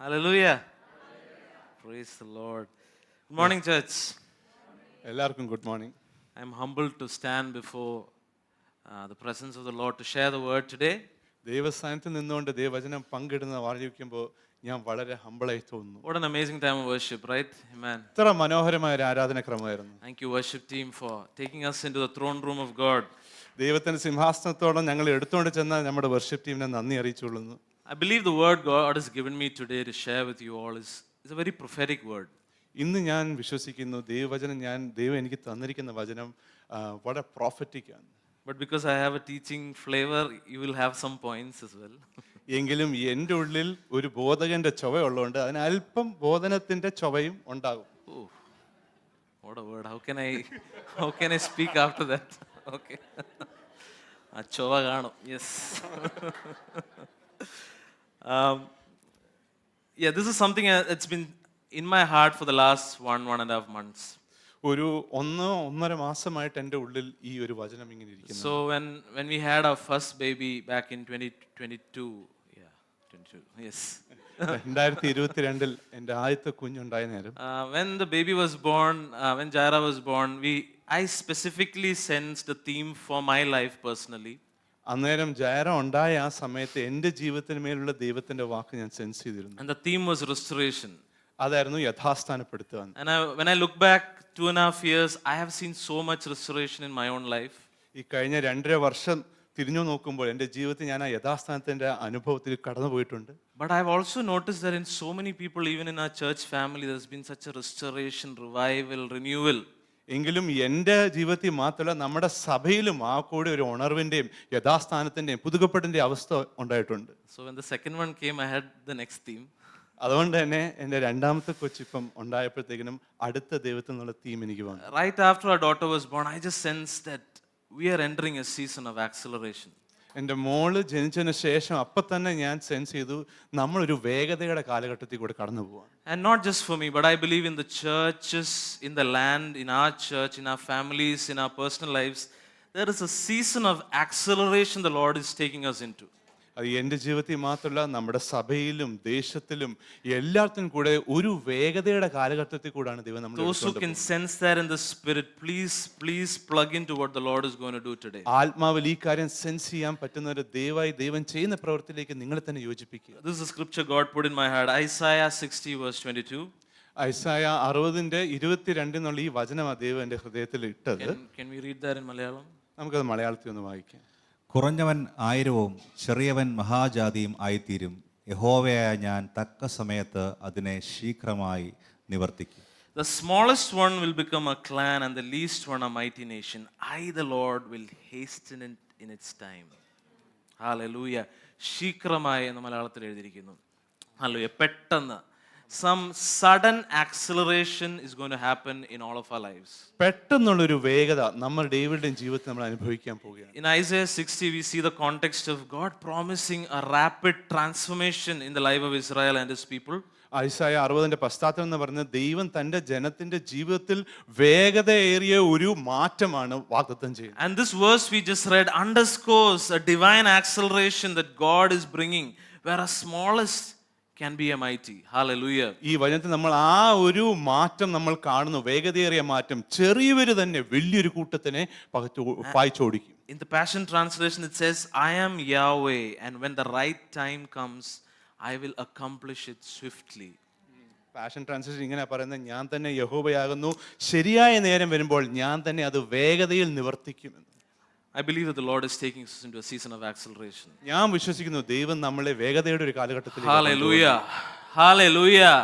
Hallelujah. Praise the Lord. Good morning, church. എല്ലാവർക്കും good morning. I'm humbled to stand before the presence of the Lord to share the word today. ദൈവസ്ഥാനത്ത് നിന്നുകൊണ്ട് ദൈവവചനം പങ്കിടുന്ന വായിക്കുമ്പോൾ ഞാൻ വളരെ ഹംബിളായി തോന്നുന്നു. What an amazing time of worship, right? Amen. ഇത്ര മനോഹരമായ ഒരു ആരാധനക്രമമായിരുന്നു. Thank you, worship team, for taking us into the throne room of God. ദൈവത്തിന്റെ സിംഹാസനത്തോളം ഞങ്ങൾ എടുത്തുകൊണ്ട് ചെന്ന നമ്മുടെ വർഷിപ്പ് ടീമിനെ നന്ദി അറിയിച്ചുകൊള്ളുന്നു. I believe the word God has given me today to share with you all is a very prophetic word. ഇന്ന് ഞാൻ വിശ്വസിക്കുന്നു ദൈവവചനം ദൈവം എനിക്ക് തന്നിരിക്കുന്ന വചനം വളരെ പ്രോഫറ്റിക് ആണ്. But because I have a teaching flavor, you will have some points as well. എങ്കിലും എൻ്റെ ഉള്ളിൽ ഒരു ബോധകന്റെ ചൊവയുള്ളതുകൊണ്ട് അതിന് അല്പം ബോധനത്തിന്റെ ചൊവയും ഉണ്ടാകും. Oh, what a word. How can I speak after that? Okay. Achova gaano. Yes. Yeah, this is something that's been in my heart for the last 1.5 months. ഒരു ഒന്നര മാസമായിട്ട് എൻ്റെ ഉള്ളിൽ ഈ ഒരു വചനം ഇങ്ങനെ ഇരിക്കുന്നു. So when we had our first baby back in 2022, yeah, 22, yes. 2022 എൻ്റെ ആദ്യത്തെ കുഞ്ഞുണ്ടായ നേരം when the baby was born, when Jaira was born, I specifically sensed the theme for my life personally. അന്നേരം ജയറ ഉണ്ടായ ആ സമയത്ത് എൻ്റെ ജീവിതത്തിന് മേലുള്ള ദൈവത്തിന്റെ വാക്ക് ഞാൻ സെൻസ് ചെയ്തിരുന്നു. And the theme was restoration. അതായിരുന്നു യഥാസ്ഥാനപ്പെടുത്തുക. And when I look back 2.5 years, I have seen so much restoration in my own life. ഈ കഴിഞ്ഞ 2.5 വർഷം തിരിഞ്ഞു നോക്കുമ്പോൾ എൻ്റെ ജീവിതത്തിൽ ഞാൻ ആ യഥാസ്ഥാനത്തിന്റെ അനുഭവത്തിൽ കടന്നു പോയിട്ടുണ്ട്. But I have also noticed that in so many people, even in our church family, there's been such a restoration, revival, renewal. എങ്കിലും എൻ്റെ ജീവിതത്തിൽ മാത്രമല്ല നമ്മുടെ സഭയിലും ആ കൂടെ ഒരു ഉണർവിന്റെയും യഥാസ്ഥാനത്തിന്റെയും പുതുക്കപ്പെടേണ്ട അവസ്ഥ ഉണ്ടായിട്ടുണ്ട്. So when the second one came, I had the next theme. അതുകൊണ്ട് തന്നെ എൻ്റെ രണ്ടാമത്തെ കൊച്ചിപ്പം ഉണ്ടായപ്പോഴത്തേക്കിനും അടുത്ത ദൈവത്തിൽ നിന്നുള്ള തീം എനിക്ക് വന്നു. Right after our daughter was born, I just sensed that we are entering a season of acceleration. എൻ്റെ മോള് ജനിച്ചതിന് ശേഷം അപ്പം തന്നെ ഞാൻ സെൻസ് ചെയ്തു നമ്മളൊരു വേഗതയുടെ കാലഘട്ടത്തിൽ കൂടെ കടന്നു പോവാണ്. And not just for me, but I believe in the churches, in the land, in our church, in our families, in our personal lives, there is a season of acceleration the Lord is taking us into. അത് എൻ്റെ ജീവിതത്തിൽ മാത്രമല്ല നമ്മുടെ സഭയിലും ദേശത്തിലും എല്ലാത്തിനും കൂടെ ഒരു വേഗതയുടെ കാലഘട്ടത്തിൽ കൂടാണ് ദൈവം നമ്മളെ Those who can sense that in the spirit, please plug into what the Lord is going to do today. ആത്മാവിൽ ഈ കാര്യം സെൻസ് ചെയ്യാൻ പറ്റുന്നവരെ ദയവായി ദൈവം ചെയ്യുന്ന പ്രവൃത്തിയിലേക്ക് നിങ്ങളെ തന്നെ യോജിപ്പിക്കുക. This is a scripture God put in my heart, Isaiah 60 verse 22. ഐസായ 60:22 എന്നുള്ള ഈ വചനം ദൈവം എൻ്റെ ഹൃദയത്തിൽ ഇട്ടത്. Can we read that in Malayalam? നമുക്കത് മലയാളത്തിൽ ഒന്ന് വായിക്കാം. കുറഞ്ഞവൻ ആയിരവും ചെറിയവൻ മഹാജാതിയും ആയിത്തീരും. യഹോവയായ ഞാൻ തക്ക സമയത്ത് അതിനെ ശീഘ്രമായി നിവർത്തിക്കും. The smallest one will become a clan and the least one a mighty nation. I, the Lord, will hasten it in its time. Hallelujah. ശീഘ്രമായി എന്ന് മലയാളത്തിൽ എഴുതിയിരിക്കുന്നു. Hallelujah. പെട്ടെന്ന്. Some sudden acceleration is going to happen in all of our lives. പെട്ടെന്നുള്ളൊരു വേഗത നമ്മൾ ഡേവിഡിന്റെ ജീവിതത്തിൽ നമ്മൾ അനുഭവിക്കാൻ പോവുകയാണ്. In Isaiah 60 we see the context of God promising a rapid transformation in the life of Israel and his people. ഐസായ 60 പശ്ചാത്തലം എന്ന് പറഞ്ഞാൽ ദൈവം തന്റെ ജനത്തിന്റെ ജീവിതത്തിൽ വേഗതയേറിയ ഒരു മാറ്റമാണ് വാഗ്ദത്തം ചെയ്യുന്നത്. And this verse we just read underscores a divine acceleration that God is bringing where a smallest can be a mighty. Hallelujah. ഈ വചനത്തിൽ നമ്മൾ ആ ഒരു മാറ്റം നമ്മൾ കാണുന്നു, വേഗതയേറിയ മാറ്റം. ചെറിയവര് തന്നെ വലിയൊരു കൂട്ടത്തിനെ പായിച്ചോടിക്കും. In the Passion Translation it says, I am Yahweh and when the right time comes I will accomplish it swiftly. Passion translation ഇങ്ങനെ പറയുന്നത്, ഞാൻ തന്നെ യഹോവയാകുന്നു, ശരിയായ നേരം വരുമ്പോൾ ഞാൻ തന്നെ അത് വേഗതയിൽ നിവർത്തിക്കുമെന്ന്. I believe that the Lord is taking us into a season of acceleration. ഞാൻ വിശ്വസിക്കുന്നു ദൈവം നമ്മളെ വേഗതയുടെ ഒരു കാലഘട്ടത്തിലേക്ക്. Hallelujah. Hallelujah.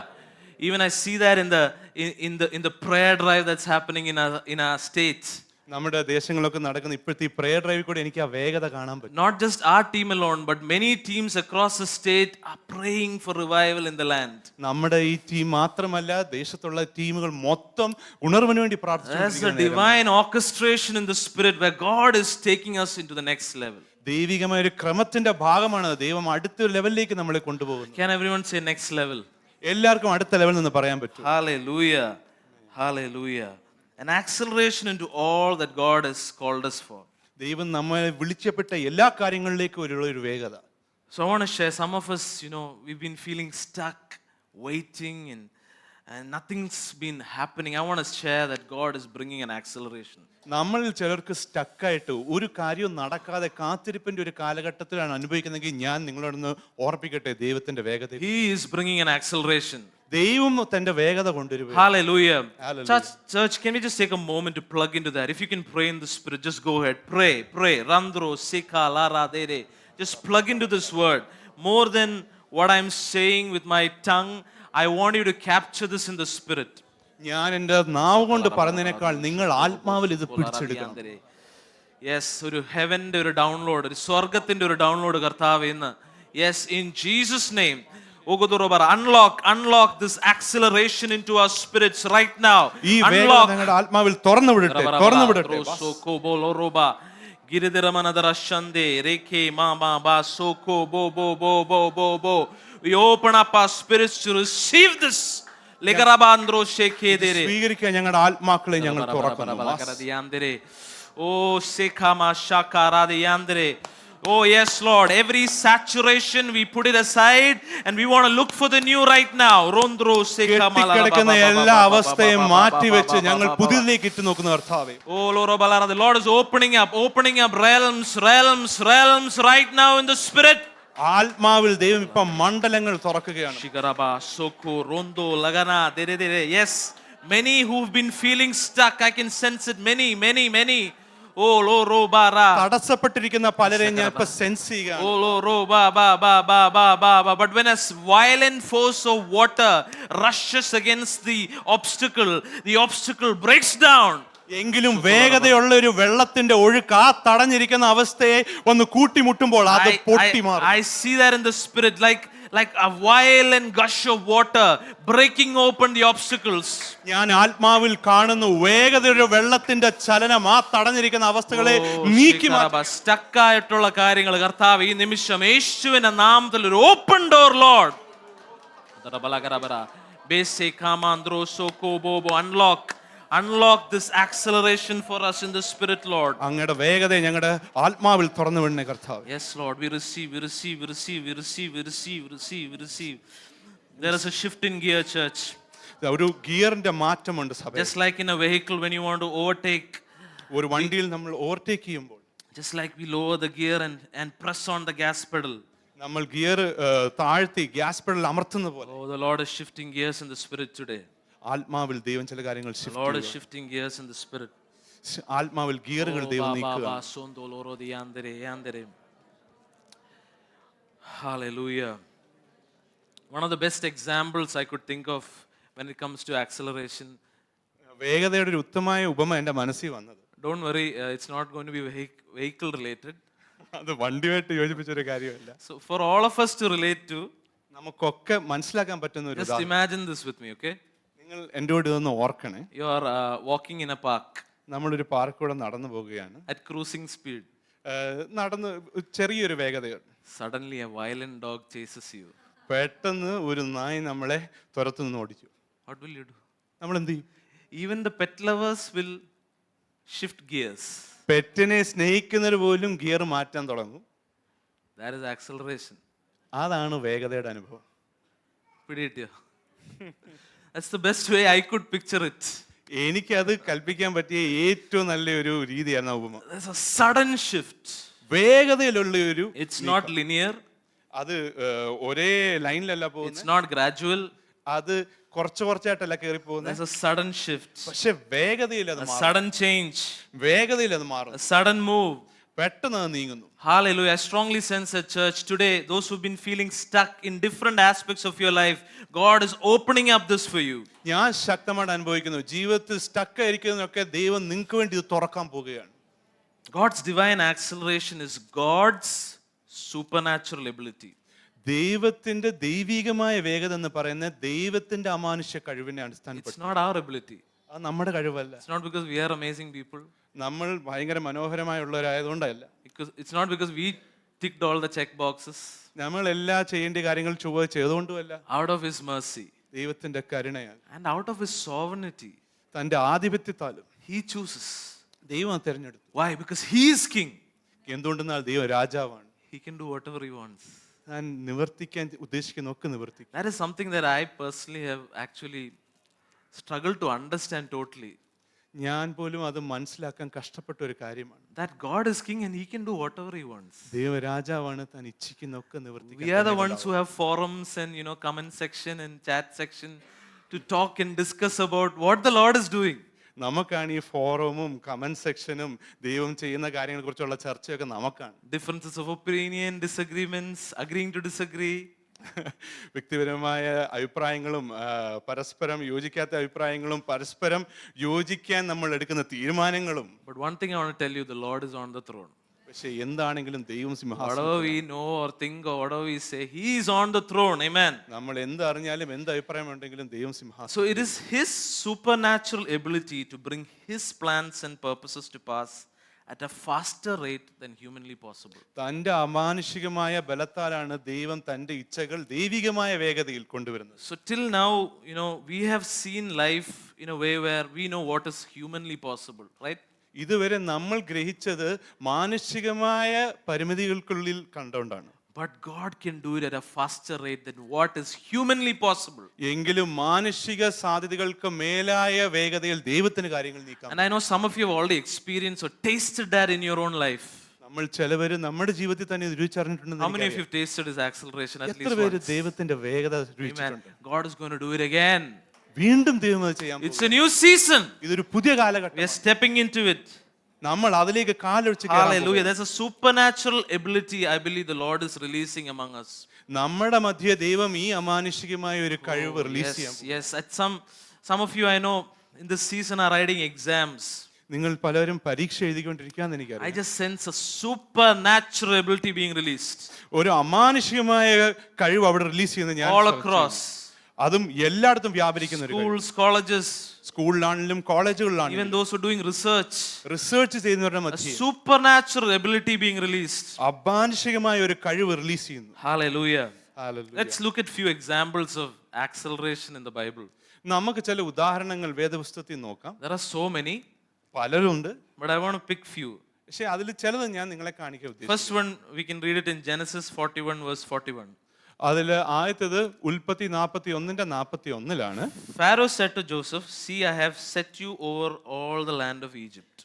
Even I see that in the prayer drive that's happening in our states. നമ്മുടെ ദേശങ്ങളൊക്കെ നടക്കുന്ന ഇപ്പോഴത്തെ ഈ പ്രേയർ ഡ്രൈവിൽ കൂടെ എനിക്ക് ആ വേഗത കാണാൻ പറ്റും. Not just our team alone, but many teams across the state are praying for revival in the land. നമ്മുടെ ഈ ടീം മാത്രമല്ല ദേശത്തുള്ള ടീമുകൾ മൊത്തം ഉണർവിന് വേണ്ടി പ്രാർത്ഥിച്ചുകൊണ്ടിരിക്കുന്നു. There's a divine orchestration in the spirit where God is taking us into the next level. ദൈവികമായ ഒരു ക്രമത്തിന്റെ ഭാഗമാണ് ദൈവം അടുത്ത ലെവലിലേക്ക് നമ്മളെ കൊണ്ടുപോകുന്നത്. Can everyone say next level? എല്ലാവർക്കും അടുത്ത ലെവലിൽ നിന്ന് പറയാൻ പറ്റും. Hallelujah. Hallelujah. An acceleration into all that God has called us for. ദൈവം നമ്മളെ വിളിച്ചപ്പെട്ട എല്ലാ കാര്യങ്ങളിലേക്കും ഒരു വേഗത. So I want to share, some of us, we've been feeling stuck. waiting and nothing's been happening, I want to share that God is bringing an acceleration. നമ്മളിൽ ചിലർക്ക് സ്റ്റക്കായിട്ട് ഒരു കാര്യവും നടക്കാതെ കാത്തിരിപ്പിന്റെ ഒരു കാലഘട്ടത്തിലാണ് അനുഭവിക്കുന്നതെങ്കിൽ ഞാൻ നിങ്ങളോടൊന്ന് ഓർപ്പിക്കട്ടെ ദൈവത്തിന്റെ വേഗത. He is bringing an acceleration. ദൈവം തന്റെ വേഗത കൊണ്ടുവരും. Hallelujah. Hallelujah. Church, can we just take a moment to plug into that? If you can pray in the Spirit, just go ahead. Pray. Randro, Sika, Lara, Dere. Just plug into this word. More than what I'm saying with my tongue, I want you to capture this in the Spirit. ഞാൻ എൻ്റെ നാവ് കൊണ്ട് പറഞ്ഞതിനേക്കാൾ നിങ്ങൾ ആത്മാവിൽ ഇത് പിടിച്ചെടുക്കണം. Yes, ഒരു ഹെവന്റെ ഒരു download, ഒരു സ്വർഗത്തിന്റെ ഒരു ഡൗൺലോഡ് കർത്താവ് ഇന്ന്. Yes, in Jesus name unlock this acceleration into our spirits right now. ഈ വേഗത നിങ്ങളുടെ ആത്മാവിൽ തുറന്നു വിടട്ടെ. Giridiramanadara shande reke mama ba soko bo. We open up our spirits to receive this. Legarabandro sheke dere. സ്വീകരിക്കാൻ ഞങ്ങളുടെ ആത്മാക്കളെ ഞങ്ങൾ തുറക്കുന്നു. Oh sekama shakara de yandere. Oh yes Lord, every saturation we put it aside and we want to look for the new right now. Rondro sekama la കിടക്കുന്ന എല്ലാ അവസ്ഥയും മാറ്റി വെച്ച് ഞങ്ങൾ പുതിയതിലേക്ക് ഇട്ടു നോക്കുന്ന കർത്താവേ. Oh Lord, the Lord is opening up realms right now in the Spirit. ആത്മാവിൽ ദൈവം ഇപ്പം മണ്ഡലങ്ങൾ തുറക്കുകയാണ്. Shigaraba soko rondo lagana dere. Yes, many who've been feeling stuck, I can sense it. Many. Oh lo ro ba ra. തടസ്സപ്പെട്ടിരിക്കുന്ന പലരെയും ഞാൻ ഇപ്പോ sense ചെയ്യുകയാണ്. Oh lo ro ba. But when a violent force of water rushes against the obstacle breaks down. എങ്കിലും വേഗതയുള്ള ഒരു വെള്ളത്തിന്റെ ഒഴുക്ക് ആ തടഞ്ഞിരിക്കുന്ന അവസ്ഥയെ ഒന്ന് കൂട്ടിമുട്ടുമ്പോൾ അത് പൊട്ടി മാറും. I see that in the Spirit, like a violent gush of water breaking open the obstacles. ഞാൻ ആത്മാവിൽ കാണുന്നു വേഗതയുടെ വെള്ളത്തിന്റെ ചലനം ആ തടഞ്ഞിരിക്കുന്ന അവസ്ഥകളെ നീക്കി മാറ്റും. സ്റ്റക്ക് ആയിട്ടുള്ള കാര്യങ്ങൾ കർത്താവ് ഈ നിമിഷം യേശുവിന്റെ നാമത്തിൽ ഒരു open door Lord. Unlock this acceleration for us in the Spirit, Lord. അങ്ങയുടെ വേഗതയെ ഞങ്ങളുടെ ആത്മാവിൽ തുറന്നു വിടണേ കർത്താവേ. Yes Lord, we receive. There is a shift in gear, church. ഒരു ഗിയറിന്റെ മാറ്റമുണ്ട് സഭയിൽ. Just like in a vehicle when you want to overtake. ഒരു വണ്ടിയിൽ നമ്മൾ ഓവർടേക്ക് ചെയ്യുമ്പോൾ Just like we lower the gear and press on the gas pedal. നമ്മൾ gear താഴ്ത്തി gas pedal അമർത്തുന്ന പോലെ. Oh, the Lord is shifting gears in the Spirit today. ആത്മാവിൽ ദൈവം ചില കാര്യങ്ങൾ The Lord is shifting gears in the Spirit. ആത്മാവിൽ ഗിയറുകൾ ദൈവം നീക്കുക. Hallelujah. One of the best examples I could think of when it comes to acceleration. വേഗതയുടെ ഒരു ഉത്തമമായ ഉപമ എൻ്റെ മനസ്സിൽ വന്നത്. Don't worry, it's not going to be vehicle related. അത് വണ്ടിയായിട്ട് യോജിപ്പിച്ച ഒരു കാര്യമല്ല. So for all of us to relate to, നമുക്കൊക്കെ മനസ്സിലാക്കാൻ പറ്റുന്ന ഒരു just imagine this with me, okay? നിങ്ങൾ എന്നോട് ഇതൊന്ന് ഓർക്കണേ. You are walking in a park. നമ്മളൊരു പാർക്കിലൂടെ നടന്നു പോവുകയാണ്. At cruising speed. നടന്ന് ചെറിയൊരു വേഗതയുണ്ട്. Suddenly a violent dog chases you. പെട്ടെന്ന് ഒരു നായ നമ്മളെ തുരത്തുനിന്ന് ഓടിച്ചു. What will you do? നമ്മൾ എന്ത് ചെയ്യും? Even the pet lovers will shift gears. പെറ്റിനെ സ്നേഹിക്കുന്നവർ പോലും ഗിയർ മാറ്റാൻ തുടങ്ങും. That is acceleration. അതാണ് വേഗതയുടെ അനുഭവം. പിടികിട്ടിയോ? That's the best way I could picture it. എനിക്കത് കൽപ്പിക്കാൻ പറ്റിയ ഏറ്റവും നല്ലൊരു രീതിയാണ് ഉപമ. There's a sudden shift. വേഗതയിലുള്ള ഒരു, It's not linear. അത് ഒരേ ലൈനിലല്ല പോകുന്നത്. It's not gradual. അത് കുറച്ചായിട്ടല്ല കയറി പോകുന്നത്. There's a sudden shift. പക്ഷെ വേഗതയിൽ അത് A മാറും. sudden change. വേഗതയിൽ അത് മാറും. A sudden move. പെട്ടെന്ന് അത് നീങ്ങുന്നു. Hallelujah. I strongly sense at church today, those who've been feeling stuck in different aspects of your life, God is opening up this for you. ഞാൻ ശക്തമായിട്ട് അനുഭവിക്കുന്നു. ജീവിതത്തിൽ സ്റ്റക്ക് ആയിരിക്കുന്നതൊക്കെ ദൈവം നിങ്ങൾക്ക് വേണ്ടി ഇത് തുറക്കാൻ പോവുകയാണ്. God's divine acceleration is God's supernatural ability. ദൈവത്തിന്റെ ദൈവികമായ വേഗത എന്ന് പറയുന്നത് ദൈവത്തിന്റെ അമാനുഷ്യ കഴിവിനെ അടിസ്ഥാനപ്പെടുത്തി. It's not our ability. അത് നമ്മുടെ കഴിവല്ല. It's not because we are amazing people. നമ്മൾ ഭയങ്കര മനോഹരമായുള്ളവരായതുകൊണ്ടല്ല. It's not because we ticked all the check boxes. നമ്മൾ എല്ലാ ചെയ്യേണ്ട കാര്യങ്ങൾ ചൊവ്വ ചെയ്തുകൊണ്ടുമല്ല. Out of His mercy. ദൈവത്തിന്റെ കരുണയാൽ. And out of His sovereignty. തന്റെ ആധിപത്യത്താലും. He chooses. ദൈവം തിരഞ്ഞെടുത്തു. Why? Because He is King. എന്തുകൊണ്ടെന്നാൽ ദൈവം രാജാവാണ്. He can do whatever He wants. താൻ നിവർത്തിക്കാൻ ഉദ്ദേശിക്കുന്ന ഒക്കെ നിവർത്തിക്കും. That is something that I personally have actually struggled to understand totally. ഞാൻ പോലും അത് മനസ്സിലാക്കാൻ കഷ്ടപ്പെട്ട ഒരു കാര്യമാണ്. That God is king and he can do whatever he wants. ദൈവരാജാവാണ്, താൻ ഇച്ഛിക്കുന്ന ഒക്കെ We നിവർത്തിക്കാൻ. are the ones who have forums and comment section and chat section to talk and discuss about what the Lord is doing. നമുക്കാണ് ഈ ഫോറവും comment സെക്ഷനും ദൈവം ചെയ്യുന്ന കാര്യങ്ങളെ കുറിച്ചുള്ള ചർച്ചയൊക്കെ നമുക്കാണ്. Differences of opinion, disagreements, agreeing to disagree. വ്യക്തിപരമായ അഭിപ്രായങ്ങളും പരസ്പരം യോജിക്കാത്ത അഭിപ്രായങ്ങളും പരസ്പരം യോജിക്കാൻ നമ്മൾ എടുക്കുന്ന തീരുമാനങ്ങളും. But one thing I want to tell you, the Lord is on the throne. പക്ഷെ എന്താണെങ്കിലും ദൈവം സിംഹാസനം. Whatever we know or think or whatever we say, he is on the throne. Amen. നമ്മൾ എന്ത് അറിഞ്ഞാലും എന്ത് അഭിപ്രായം ഉണ്ടെങ്കിലും ദൈവം സിംഹാസനം. So it is his supernatural ability to bring his plans and purposes to pass at a faster rate than humanly possible. തന്റെ അമാനുഷികമായ ബലത്താലാണ് ദൈവം തന്റെ ഇച്ഛകൾ ദൈവികമായ വേഗതയിൽ കൊണ്ടുവരുന്നത്. So till now, we have seen life in a way where we know what is humanly possible, right? ഇതുവരെ നമ്മൾ ഗ്രഹിച്ചത് മാനുഷികമായ പരിമിതികൾക്കുള്ളിൽ കണ്ടുകൊണ്ടാണ്. But God can do it at a faster rate than what is humanly possible. എങ്കിലും മാനുഷിക സാധ്യതകൾക്ക് മേലായ വേഗതയിൽ ദൈവത്തിന് കാര്യങ്ങൾ നീക്കാം. And I know some of you have already experienced or tasted that in your own life. നമ്മൾ ചിലവര് നമ്മുടെ ജീവിതത്തിൽ തന്നെ രുചിച്ചറിഞ്ഞിട്ടുണ്ടെന്ന് How many of you have tasted his acceleration at എത്ര least പേര് once? ദൈവത്തിന്റെ വേഗത Amen. രുചിച്ചിട്ടുണ്ട്? God is going to do it again. വീണ്ടും ദൈവം അത് ചെയ്യാൻ It's a new season. ഇതൊരു പുതിയ We കാലഘട്ടം. are stepping into it. നമ്മൾ അതിലേക്ക് കാലൊഴിച്ച് Hallelujah. There's a supernatural ability I believe the Lord is releasing among us. നമ്മുടെ മധ്യ ദൈവം ഈ അമാനുഷികമായ ഒരു കഴിവ് റിലീസ് ചെയ്യാൻ. Yes. At some of you I know in this season are writing exams. നിങ്ങൾ പലരും പരീക്ഷ എഴുതിക്കൊണ്ടിരിക്കാന്ന് I എനിക്കറിയാം. just sense a supernatural ability being released ഒരു അമാനുഷികമായ കഴിവ് അവിടെ റിലീസ് ചെയ്യുന്നത് ഞാൻ all across. അതും എല്ലായിടത്തും വ്യാപരിക്കുന്ന ഒരു കഴിവ്. Schools, colleges, സ്കൂളിലാണെങ്കിലും കോളേജുകളിലാണെങ്കിലും even those who are doing research. Research ചെയ്യുന്നവരുടെ A മധ്യേ supernatural ability being released. അമാനുഷികമായ ഒരു കഴിവ് റിലീസ് ചെയ്യുന്നു. Hallelujah. Hallelujah. Let's look at few examples of acceleration in the Bible. നമുക്ക് ചില ഉദാഹരണങ്ങൾ വേദപുസ്തകത്തിൽ നോക്കാം. There are so many, പലരുണ്ട്, but I want to pick few. പക്ഷെ അതിൽ ചിലത് ഞാൻ നിങ്ങളെ കാണിക്കാൻ ഉദ്ദേശിച്ചു. First one, we can read it in Genesis 41 verse 41. അതിൽ ആദ്യത്തേത് ഉൽപ്പത്തി 41:41 Pharaoh said to Joseph, "See, I have set you over all the land of Egypt."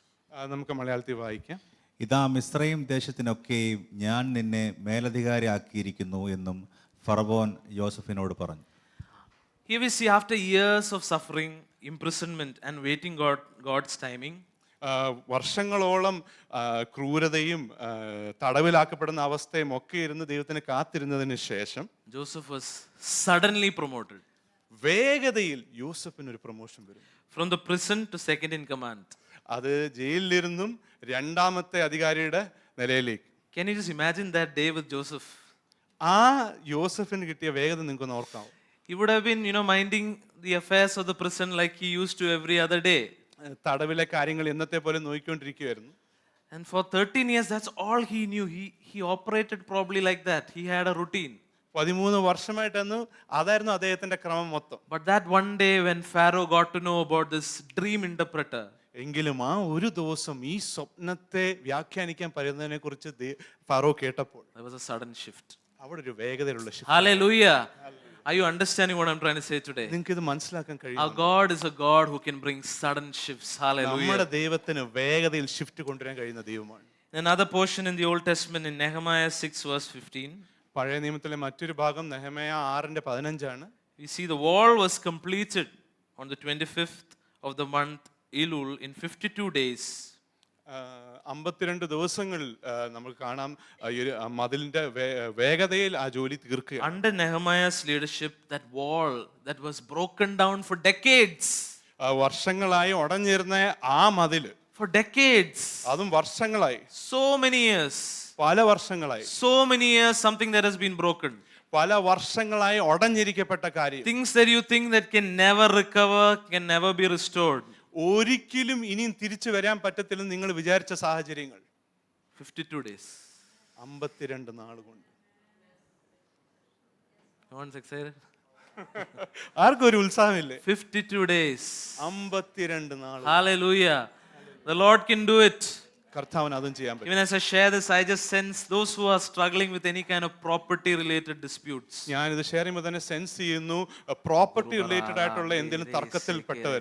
നമുക്ക് മലയാളത്തിൽ വായിക്കാം. ഇതാ മിസ്രയീം ദേശത്തിനൊക്കെയും ഞാൻ നിന്നെ മേലധികാരിയാക്കിയിരിക്കുന്നു എന്നും ഫറവോൻ യോസഫിനോട് പറഞ്ഞു. Here we see after years of suffering, imprisonment and waiting God's timing, വർഷങ്ങളോളം ക്രൂരതയും തടവിലാക്കപ്പെടുന്ന അവസ്ഥയും ഒക്കെ ഇരുന്ന് ദൈവത്തിന് കാത്തിരുന്നതിന് ശേഷം Joseph was suddenly promoted വേഗതയിൽ യോസഫിന് ഒരു പ്രൊമോഷൻ വരും. from the prison to second in command. അത് ജയിലിലിരുന്നും രണ്ടാമത്തെ അധികാരിയുടെ നിലയിലേക്ക്. Can you just imagine that day with Joseph? ആ യോസഫിന് കിട്ടിയ വേഗത നിങ്ങൾക്കൊന്ന് ഓർക്കാവും. He would have been, minding the affairs of the prison like he used to every other day. തടവിലെ കാര്യങ്ങൾ എന്നത്തെ പോലെ നോക്കിക്കൊണ്ടിരിക്കുകയായിരുന്നു. And for 13 years, that's all he knew. He operated probably like that. He had a routine. 13 വർഷമായിട്ടന്ന് അതായിരുന്നു അദ്ദേഹത്തിന്റെ ക്രമം മൊത്തം. But that one day when Pharaoh got to know about this dream interpreter, എങ്കിലും ആ ഒരു ദിവസം ഈ സ്വപ്നത്തെ വ്യാഖ്യാനിക്കാൻ പറയുന്നതിനെ കുറിച്ച് ഫറോ കേട്ടപ്പോൾ there was a sudden shift. അവിടെ ഒരു വേഗതയിലുള്ള shift. Hallelujah. Are you understanding what I'm trying to say today? നിങ്ങൾക്ക് ഇത് മനസ്സിലാക്കാൻ Our കഴിയും. God is a God who can bring sudden shifts. നമ്മുടെ Hallelujah. ദൈവത്തിന് വേഗതയിൽ ഷിഫ്റ്റ് കൊണ്ടുവരാൻ കഴിയുന്ന ദൈവമാണ്. Another portion in the Old Testament in Nehemiah 6 verse 15, പഴയ നിയമത്തിലെ മറ്റൊരു ഭാഗം നെഹെമ്യാ 6:15 we see the wall was completed on the 25th of the month Elul in 52 days. 52 ദിവസങ്ങൾ നമുക്ക് കാണാം ഈ ഒരു മതിലിന്റെ വേഗതയിൽ ആ ജോലി തീർക്കുക. Under Nehemiah's leadership, that wall that was broken down for decades. വർഷങ്ങളായി ഉടഞ്ഞിരുന്ന ആ മതില് For decades. അതും വർഷങ്ങളായി, So many years. പല വർഷങ്ങളായി, So many years, something that has been broken. പല വർഷങ്ങളായി ഉടഞ്ഞിരിക്കപ്പെട്ട കാര്യം, Things that you think that can never recover, can never be restored. ഒരിക്കലും ഇനിയും തിരിച്ചു വരാൻ പറ്റത്തില്ലെന്ന് നിങ്ങൾ വിചാരിച്ച സാഹചര്യങ്ങൾ 52 days. 52 നാൾ കൊണ്ട്. Everyone's excited? ആർക്കും ഒരു ഉത്സാഹമില്ലേ? 52 days. 52 നാൾ. Hallelujah. The Lord can do it. കർത്താവിന് അതും ചെയ്യാൻ പറ്റും. Even as I share this, I just sense those who are struggling with any kind of property related disputes. ഞാനിത് ഷെയർ ചെയ്യുമ്പോൾ തന്നെ സെൻസ് ചെയ്യുന്നു പ്രോപ്പർട്ടി റിലേറ്റഡ് ആയിട്ടുള്ള എന്തെങ്കിലും തർക്കത്തിൽപ്പെട്ടവർ.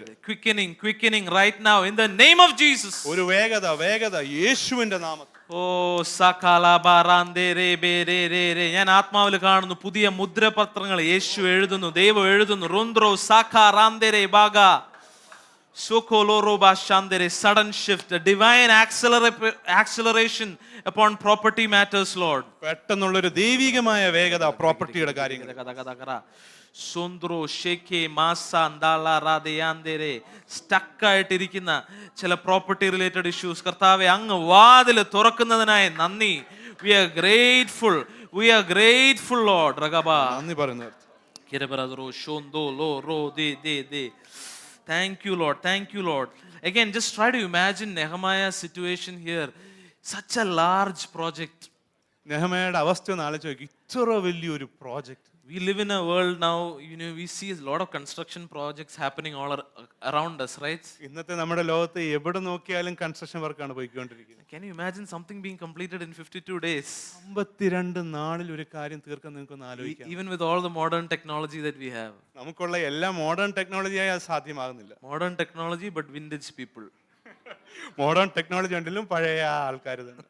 Quickening right now in the name of Jesus. ഒരു വേഗത യേശുവിന്റെ നാമത്തിൽ. ഓ സകലബാറാന്തേരേ ബേരേ. ഞാൻ ആത്മാവിൽ കാണുന്നു പുതിയ മുദ്രപത്രങ്ങൾ യേശു എഴുതുന്നു, ദൈവം എഴുതുന്നു. റുന്ദ്രോ സാഖാറാന്തേരേ Baga സോകോലോറോബാ ശാന്തേരേ. Sudden shift, a divine acceleration upon property matters, Lord. പെട്ടെന്നുള്ളൊരു ദൈവികമായ വേഗത പ്രോപ്പർട്ടിയുടെ കാര്യങ്ങൾ. സോന്ദ്രോ ഷേക്കെ മാസ അന്താള റാദയാന്തേരേ. സ്റ്റക്കായിട്ടിരിക്കുന്ന ചില പ്രോപ്പർട്ടി റിലേറ്റഡ് ഇഷ്യൂസ് കർത്താവെ അങ്ങ് വാതിൽ തുറക്കുന്നതിനായി നന്ദി. We are grateful Lord. റഗബാ നന്ദി പറയുന്നു. കിരബറോ ഷോന്തോ ലോ റോ ദേ. Thank you Lord. Again, just try to imagine Nehemiah's situation here. Such a large project. നെഹെമ്യായുടെ അവസ്ഥ ഒന്ന് ആലോചിച്ച് നോക്കി. ഇത്ര വലിയൊരു project. We live in a world now, we see a lot of construction projects happening all around us, right? ഇന്നത്തെ നമ്മുടെ ലോകത്ത് എവിടെ നോക്കിയാലും കൺസ്ട്രക്ഷൻ വർക്കാണ് പോയിക്കൊണ്ടിരിക്കുന്നത്. Can you imagine something being completed in 52 days? 52 നാളിൽ ഒരു കാര്യം തീർക്കാൻ നിങ്ങൾക്കൊന്ന് ആലോചിക്കാം. Even with all the modern technology that we have. നമുക്കുള്ള എല്ലാ മോഡേൺ ടെക്നോളജിയായി അത് സാധ്യമാകുന്നില്ല. Modern technology but vintage people. Modern technology ഉണ്ടെങ്കിലും പഴയ ആൾക്കാർ തന്നെ.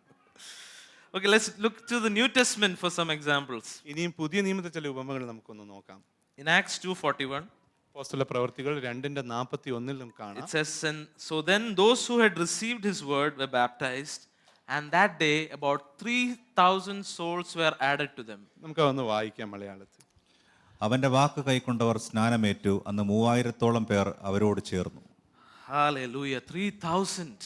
Okay, let's look to the New Testament for some examples. ഇനിയും പുതിയ നിയമത്തിലെ ചില ഉപമകൾ നമുക്കൊന്ന് നോക്കാം. In Acts 2:41, അപ്പോസ്തല പ്രവൃത്തികൾ 2:41 നമുക്ക് കാണാം. it says, and so then those who had received his word were baptized, and that day about 3,000 souls were added to them. നമുക്ക് അതൊന്ന് വായിക്കാം മലയാളത്തിൽ. അവന്റെ വാക്ക് കൈക്കൊണ്ടവർ സ്നാനമേറ്റു. അന്ന് 3000-ഓളം പേർ അവരോട് ചേർന്നു. Hallelujah. 3,000.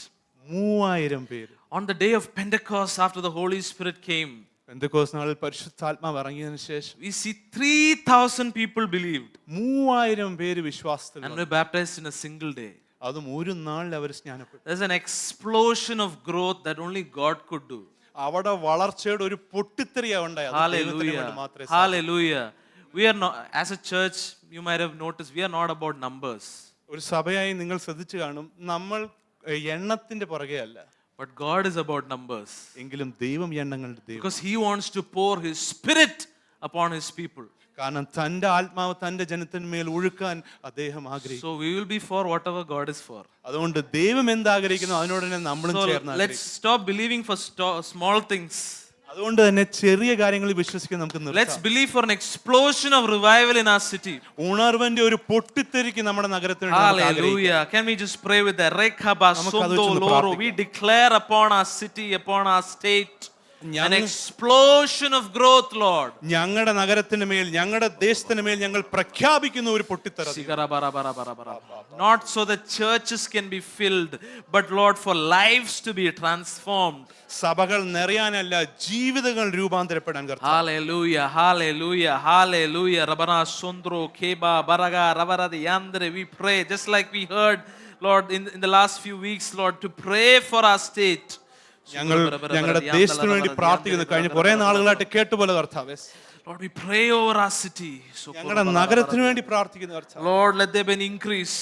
3000 പേര്. On the day of Pentecost, after the Holy Spirit came, Pentecost നാളിൽ പരിശുദ്ധാത്മാവ് ഇറങ്ങിയതിനു ശേഷം we see 3,000 people believed 3000 പേര് വിശ്വാസത്തിൽ and were baptized in a single day. അതും ഒരു നാളിൽ അവർ സ്നാനപ്പെട്ടു. There's an explosion of growth that only God could do. അവിടെ വളർച്ചയുടെ ഒരു പൊട്ടിത്തെറിയാ ഉണ്ടായത്. Hallelujah. We are not, as a church, you might have noticed, we are not about numbers. ഒരു സഭയായി നിങ്ങൾ ശ്രദ്ധിച്ചു കാണും, നമ്മൾ എണ്ണത്തിന്റെ പുറകെ അല്ല. But God is about numbers. എങ്കിലും ദൈവം എണ്ണങ്ങളുടെ ദൈവം. Because he wants to pour his spirit upon his people. കാരണം തന്റെ ആത്മാവ് തന്റെ ജനത്തിന്മേൽ ഒഴുക്കാൻ അദ്ദേഹം ആഗ്രഹിക്കുന്നു. So we will be for whatever God is for. അതുകൊണ്ട് ദൈവം എന്താഗ്രഹിക്കുന്നു അതിനോട് തന്നെ നമ്മളും ചേർന്ന്. Let's stop believing for small things. അതുകൊണ്ട് തന്നെ ചെറിയ കാര്യങ്ങളിൽ വിശ്വസിക്കാൻ നമുക്ക് നിർത്താം. Let's believe for an explosion of revival in our city. ഉണർവിന്റെ ഒരു പൊട്ടിത്തെറിക്ക് നമ്മുടെ നഗരത്തിൽ. Hallelujah. Can we just pray with that? Rekaba sondo loro. We declare upon our city, upon our state, an explosion of growth, Lord. ഞങ്ങളുടെ നഗരത്തിന് മേൽ ഞങ്ങളുടെ ദേശത്തിന് മേൽ ഞങ്ങൾ പ്രഖ്യാപിക്കുന്ന ഒരു പൊട്ടിത്തെറി. Not so that churches can be filled, but Lord, for lives to be transformed. സഭകൾ നിറയാനല്ല, ജീവിതങ്ങൾ രൂപാന്തരപ്പെടാൻ. Hallelujah. Rabana sondro keba baraga ravaradi yandre. We pray just like we heard, Lord, in the last few weeks, Lord, to pray for our state. ഞങ്ങളുടെ ദേശത്തിന് വേണ്ടി പ്രാർത്ഥിക്കുന്നു. കഴിഞ്ഞ കുറെ നാളുകളായിട്ട് കേട്ടുപോലെ കർത്താവേ, Lord, we pray over our city. ഞങ്ങളുടെ നഗരത്തിന് വേണ്ടി പ്രാർത്ഥിക്കുന്നു കർത്താവേ. Lord, let there be an increase.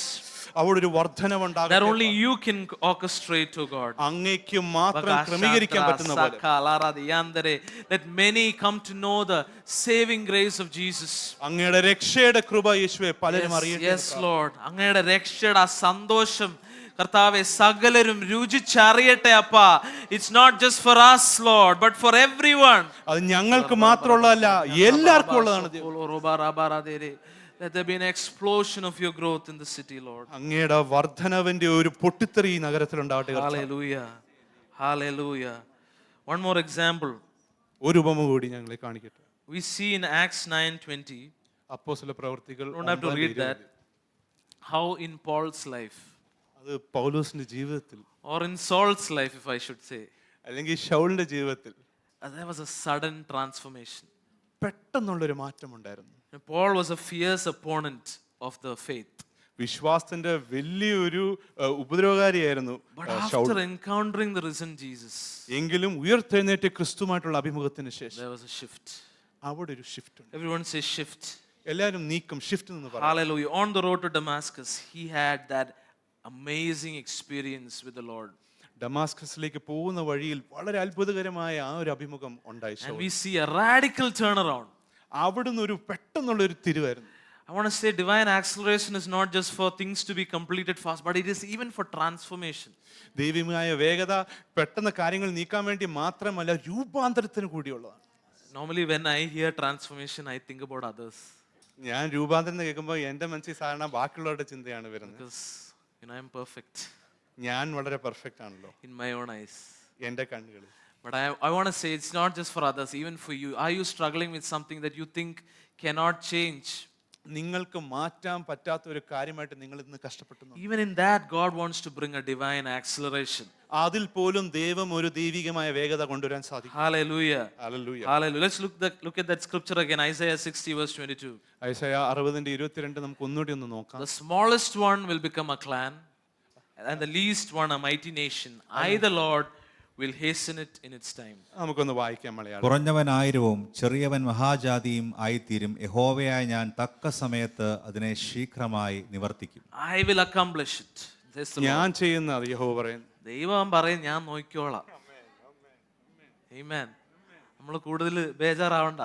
അവിടെ ഒരു വർധനവുണ്ടാകട്ടെ. That only you can orchestrate, oh God. അങ്ങേക്ക് മാത്രം ക്രമീകരിക്കാൻ പറ്റുന്ന പോലെ. Let many come to know the saving grace of Jesus. അങ്ങയുടെ രക്ഷയുടെ കൃപ യേശുവേ പലരും അറിയട്ടെ. Yes Lord. അങ്ങയുടെ രക്ഷയുടെ സന്തോഷം കർത്താവേ സകലരും രുചിച്ചറിയട്ടെ അപ്പാ. It's not just for us, Lord, but for everyone. അത് ഞങ്ങൾക്ക് മാത്രമുള്ളതല്ല, എല്ലാവർക്കും ഉള്ളതാണ്. Let there be an explosion of your growth in the city, Lord. അങ്ങയുടെ വർധനവിന്റെ ഒരു പൊട്ടിത്തെറി ഈ നഗരത്തിൽ ഉണ്ടാവട്ടെ. Hallelujah. One more example. ഒരു ഉപമ കൂടി ഞങ്ങളെ കാണിക്കട്ടെ. We see in Acts 9:20. അപ്പോസ്തല പ്രവൃത്തികൾ. Don't have to read that. How in Paul's life. അത് പൗലോസിന്റെ ജീവിതത്തിൽ. Or in Saul's life, if I should say. അല്ലെങ്കിൽ ശൗലിന്റെ ജീവിതത്തിൽ. There was a sudden transformation. പെട്ടെന്നുള്ളൊരു മാറ്റം ഉണ്ടായിരുന്നു. Paul was a fierce opponent of the faith. വിശ്വാസത്തിന്റെ വലിയൊരു ഉപദ്രവകാരിയായിരുന്നു. But after encountering the risen Jesus, എങ്കിലും ഉയർത്തെഴുന്നേറ്റ ക്രിസ്തുമായിട്ടുള്ള അഭിമുഖത്തിന് ശേഷം there was a shift. അവിടെ ഒരു ഷിഫ്റ്റ് ഉണ്ട്. Everyone say shift. എല്ലാവരും നീക്കം, ഷിഫ്റ്റ് എന്ന് പറയും. Hallelujah. On the road to Damascus, he had that amazing experience with the Lord. ഡമാസ്കസിലേക്ക് പോകുന്ന വഴിയിൽ വളരെ അത്ഭുതകരമായ ആ ഒരു അഭിമുഖം ഉണ്ടായി. And we see a radical turnaround. അവിടുന്ന് ഒരു പെട്ടെന്നുള്ള ഒരു തിരിവായിരുന്നു. I want to say divine acceleration is not just for things to be completed fast, but it is even for transformation. ദൈവികമായ വേഗത പെട്ടെന്ന് കാര്യങ്ങൾ നീക്കാൻ വേണ്ടി മാത്രമല്ല, രൂപാന്തരത്തിന് കൂടിയുള്ളതാണ്. Normally when I hear transformation, I think about others. ഞാൻ രൂപാന്തരം എന്ന് കേൾക്കുമ്പോൾ എൻ്റെ മനസ്സിൽ സാധാരണ ബാക്കിയുള്ളവരുടെ ചിന്തയാണ് വരുന്നത്. Because I'm perfect ഞാൻ വളരെ പെർഫെക്റ്റ് ആണല്ലോ in my own eyes. എൻ്റെ കണ്ണുകളിൽ. But I want to say it's not just for others, even for you. Are you struggling with something that you think cannot change? നിങ്ങൾക്ക് മാറ്റാൻ പറ്റാത്ത ഒരു കാര്യമായിട്ട് നിങ്ങൾ ഇന്ന് കഷ്ടപ്പെടുന്നു. Even in that, God wants to bring a divine acceleration. അതിൽ പോലും ദൈവം ഒരു ദൈവികമായ വേഗത കൊണ്ടുവരാൻ സാധിക്കും. Hallelujah. Hallelujah. Hallelujah. Let's look at that scripture again, Isaiah 60 verse 22. Isaiah 60:22 നമുക്ക് ഒന്നുകൂടി ഒന്ന് നോക്കാം. The smallest one will become a clan, and the least one a mighty nation. I, the Lord, will hasten it in its time. നമുക്കൊന്ന് വായിക്കാം മലയാളം. കുറഞ്ഞവൻ ആയിരവും ചെറിയവൻ മഹാജാതിയും ആയിത്തീരും. യഹോവയായ ഞാൻ തക്ക സമയത്ത് അതിനെ ശീഘ്രമായി നിവർത്തിക്കും. I will accomplish it. Says the Lord. ഞാൻ ചെയ്യുന്നത് യഹോവ പറയുന്നു. ദൈവം പറയും ഞാൻ നോക്കിക്കോളാം. Amen. നമ്മൾ കൂടുതൽ ബേജാറാവണ്ട.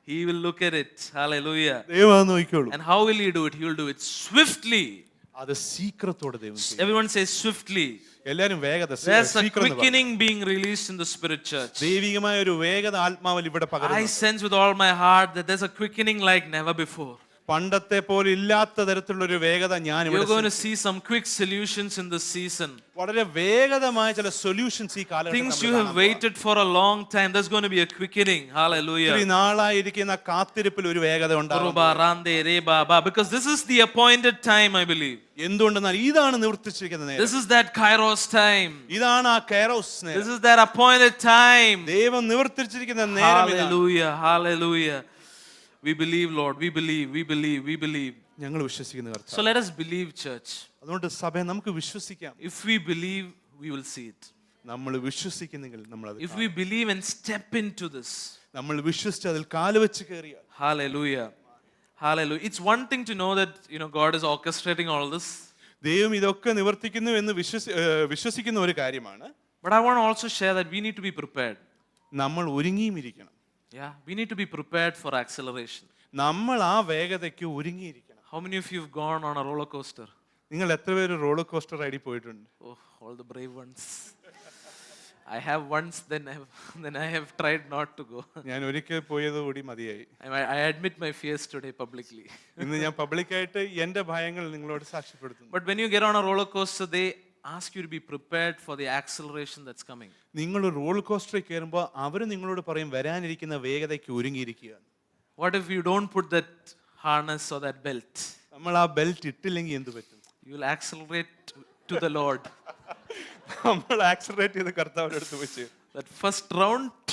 He will look at it. Hallelujah. ദൈവം അത് നോക്കിക്കോളൂ. And how will he do it? He will do it swiftly. അത് സീക്രത്തോടെ ദൈവം ചെയ്യും. Everyone says swiftly. എല്ലാരും വേഗത. There's a quickening being released in the spirit church. ദൈവികമായ ഒരു വേഗത ആത്മാവിൽ ഇവിടെ I പകരുന്നു. sense with all my heart that there's a quickening like never before. പണ്ടത്തെ പോലെ ഇല്ലാത്ത തരത്തിലുള്ള ഒരു വേഗത ഞാൻ You're going ഇവിടെ to see some quick solutions in this season. വളരെ വേഗതമായ ചില സൊല്യൂഷൻസ് ഈ Things you കാലഘട്ടത്തിൽ have waited for a long time, there's going to be a quickening. Hallelujah. നാളായിരിക്കുന്ന കാത്തിരിപ്പിൽ ഒരു വേഗത ഉണ്ടാകും. Ruba, Rande, Reba, Ba. Because this is the appointed time, I believe. എന്തുകൊണ്ടെന്നാൽ ഇതാണ് നിവർത്തിച്ചിരിക്കുന്ന നേരം. This is that Kairos time. ഇതാണ് ആ kairos നേരം. This is that appointed time. ദൈവം നിവർത്തിച്ചിരിക്കുന്ന നേരം ഇതാണ്. Hallelujah. Hallelujah. We believe, Lord. We believe. We believe. We believe. ഞങ്ങൾ വിശ്വസിക്കുന്ന കർത്താവ്. So let us believe, church. അതുകൊണ്ട് സഭയെ നമുക്ക് വിശ്വസിക്കാം. If we believe, we will see it. നമ്മൾ വിശ്വസിക്കുന്നെങ്കിൽ നമ്മൾ അത് If we believe and step into this. നമ്മൾ വിശ്വസിച്ച് അതിൽ കാലുവെച്ച് കയറിയാൽ. Hallelujah. Hallelujah. It's one thing to know that, God is orchestrating all this. ദൈവം ഇതൊക്കെ നിവർത്തിക്കുന്നു എന്ന് വിശ്വസിക്കുന്ന ഒരു കാര്യമാണ്. But I want to also share that we need to be prepared. നമ്മൾ ഒരുങ്ങിയും ഇരിക്കണം. Yeah, we need to be prepared for acceleration. നമ്മൾ ആ വേഗതയ്ക്ക് ഒരുങ്ങിയിരിക്കണം. How many of you have gone on a roller coaster? നിങ്ങൾ എത്ര പേര് റോളർ കോസ്റ്റർ റൈഡിൽ പോയിട്ടുണ്ട്? Oh, all the brave ones. I have once, then I have tried not to go. ഞാൻ ഒരിക്കൽ പോയത് കൂടി മതിയായി. I admit my fears today publicly. ഇന്ന് ഞാൻ പബ്ലിക്കായിട്ട് എൻ്റെ ഭയങ്ങൾ നിങ്ങളോട് സാക്ഷ്യപ്പെടുത്തുന്നു. But when you get on a roller coaster, they ask you to be prepared for the acceleration that's coming. നിങ്ങൾ റോളർ കോസ്റ്ററിൽ കയറുമ്പോൾ അവർ നിങ്ങളോട് പറയും വരാനിരിക്കുന്ന വേഗതയ്ക്ക് ഒരുങ്ങിയിരിക്കുക. What if you don't put that harness or that belt? നമ്മൾ ആ ബെൽറ്റ് ഇട്ടില്ലെങ്കിൽ എന്ത് പറ്റും? You will accelerate to the Lord. നമ്മൾ ആക്സിലറേറ്റ് ചെയ്ത് കർത്താവിന്റെ അടുത്ത് വെച്ച് That first round.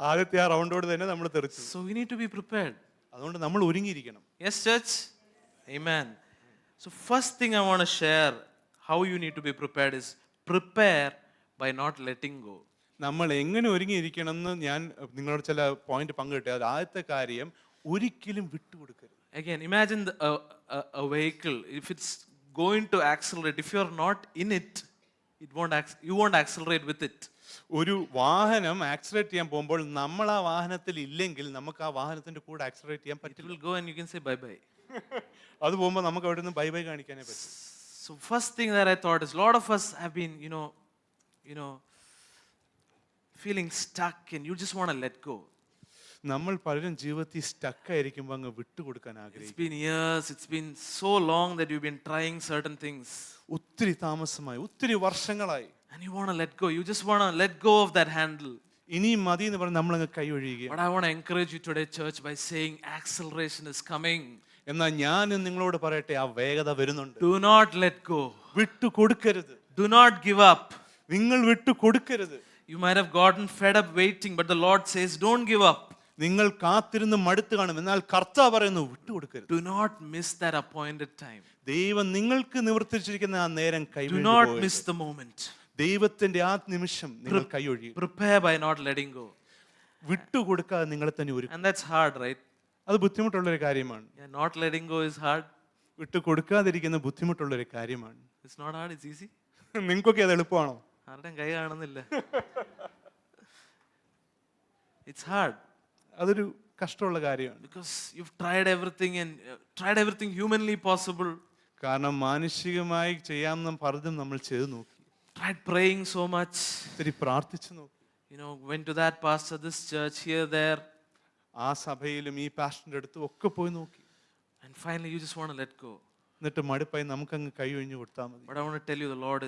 ആദ്യത്തെ ആ റൗണ്ടോട് തന്നെ നമ്മൾ തെറിച്ചു. So we need to be prepared. അതുകൊണ്ട് നമ്മൾ ഒരുങ്ങിയിരിക്കണം. Yes, church? Amen. So first thing I want to share how you need to be prepared is prepare by not letting go. നമ്മൾ എങ്ങനെ ഒരുങ്ങിയിരിക്കണം എന്ന് ഞാൻ നിങ്ങളോട് ചില പോയിന്റ് പങ്കിട്ടെ. അത് ആദ്യത്തെ കാര്യം ഒരിക്കലും വിട്ടുകൊടുക്കരുത്. Again, imagine a vehicle. If it's going to accelerate, if you're not in it, you won't accelerate with it. ഒരു വാഹനം ആക്സിലറേറ്റ് ചെയ്യാൻ പോകുമ്പോൾ നമ്മൾ ആ വാഹനത്തിൽ ഇല്ലെങ്കിൽ നമുക്ക് ആ വാഹനത്തിന്റെ കൂടെ ആക്സിലറേറ്റ് ചെയ്യാൻ It പറ്റില്ല. will go and you can say bye bye. അത് പോകുമ്പോൾ നമുക്ക് അവിടെ നിന്ന് ബൈ ബൈ കാണിക്കാനേ പറ്റും. So first thing that I thought is a lot of us have been, feeling stuck and you just want to let go. നമ്മൾ പലരും ജീവിതത്തിൽ stuck ആയിരിക്കുമ്പോൾ അങ്ങ് വിട്ടുകൊടുക്കാൻ It's ആഗ്രഹിക്കും. been years, it's been so long that you've been trying certain things ഒത്തിരി താമസമായി, ഒത്തിരി വർഷങ്ങളായി. and you want to let go. You just want to let go of that handle. ഇനിയും മതി എന്ന് പറഞ്ഞ് നമ്മളങ്ങ് കൈ ഒഴിയുക. But I want to encourage you today, church, by saying acceleration is coming. എന്നാൽ ഞാൻ നിങ്ങളോട് പറയട്ടെ, ആ വേഗത വരുന്നുണ്ട്. Do not let go. വിട്ടു കൊടുക്കരുത്. Do not give up. നിങ്ങൾ വിട്ടു കൊടുക്കരുത്. You might have gotten fed up waiting, but the Lord says, don't give up. നിങ്ങൾ കാത്തിരുന്ന് മടുത്ത് കാണും, എന്നാൽ കർത്താവ് പറയുന്നു വിട്ടു കൊടുക്കരുത്. Do not miss that appointed time. ദൈവം നിങ്ങൾക്ക് നിവർത്തിച്ചിരിക്കുന്ന ആ നേരം Do കൈവിട്ടു not പോകരുത്. miss the moment. ദൈവത്തിന്റെ ആ നിമിഷം നിങ്ങൾ കൈ ഒഴിയും. Prepare by not letting go. വിട്ടു കൊടുക്കാതെ നിങ്ങളെ തന്നെ ഒരു And that's hard, right? അത് ബുദ്ധിമുട്ടുള്ള ഒരു കാര്യമാണ്. Yeah, not letting go is hard. വിട്ടു കൊടുക്കാതിരിക്കുന്ന ബുദ്ധിമുട്ടുള്ളൊരു കാര്യമാണ്. It's not hard, it's easy. നിങ്ങൾക്കൊക്കെ അത് എളുപ്പമാണോ? ആരുടെയും കൈ കാണുന്നില്ല. It's hard അതൊരു കഷ്ടമുള്ള കാര്യമാണ്. because you've tried everything and tried everything humanly possible. കാരണം മാനുഷികമായി ചെയ്യാവുന്ന പലതും നമ്മൾ ചെയ്തു നോക്കി. Tried praying so much. ഒത്തിരി പ്രാർത്ഥിച്ചു നോക്കി. Went to that pastor, this church, here, there. ആ സഭയിലും ഈ പാസ്റ്ററിന്റെ അടുത്തും ഒക്കെ പോയി നോക്കി. And finally you just want to let go. എന്നിട്ട് മടുപ്പായി നമുക്കങ്ങ് കൈ ഒഴിഞ്ഞു കൊടുത്താൽ മതി. But I want to tell you, the Lord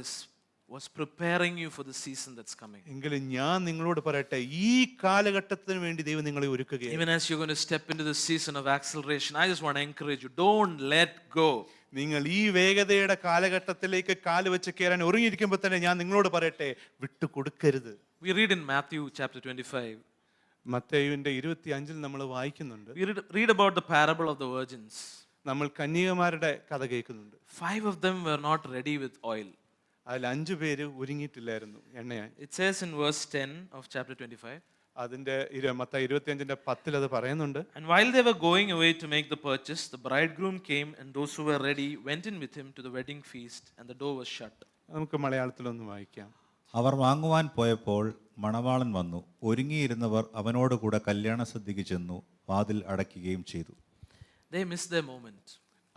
was preparing you for the season that's coming. എങ്കിലും ഞാൻ നിങ്ങളോട് പറയട്ടെ, ഈ കാലഘട്ടത്തിന് വേണ്ടി ദൈവം നിങ്ങളെ ഒരുക്കുകയാണ്. Even as you're going to step into the season of acceleration, I just want to encourage you, don't let go. നിങ്ങൾ ഈ വേഗതയുടെ കാലഘട്ടത്തിലേക്ക് കാല് വെച്ച് കയറാൻ ഒരുങ്ങിയിരിക്കുമ്പോൾ തന്നെ ഞാൻ നിങ്ങളോട് പറയട്ടെ, വിട്ടു കൊടുക്കരുത്. We read in Matthew chapter 25. മത്തയിയുടെ 25 നമ്മൾ വായിക്കുന്നുണ്ട്. We read about the parable of the virgins. നമ്മൾ കന്യകമാരുടെ കഥ കേൾക്കുന്നുണ്ട്. 5 of them were not ready with oil. അതിൽ 5 പേര് ഒരുങ്ങിയിട്ടില്ലായിരുന്നു എണ്ണയായി. It says in verse 10 of chapter 25. അതിന്റെ മത്തായി 25:10 അത് പറയുന്നുണ്ട്. And while they were going away to make the purchase, the bridegroom came, and those who were ready went in with him to the wedding feast, and the door was shut. നമുക്ക് മലയാളത്തിലൊന്ന് വായിക്കാം. അവർ വാങ്ങുവാൻ പോയപ്പോൾ മണവാളൻ വന്നു. ഒരുങ്ങിയിരുന്നവർ അവനോടുകൂടെ കല്യാണ സദ്യക്ക് ചെന്നു, വാതിൽ അടയ്ക്കുകയും ചെയ്തു. They missed their moment.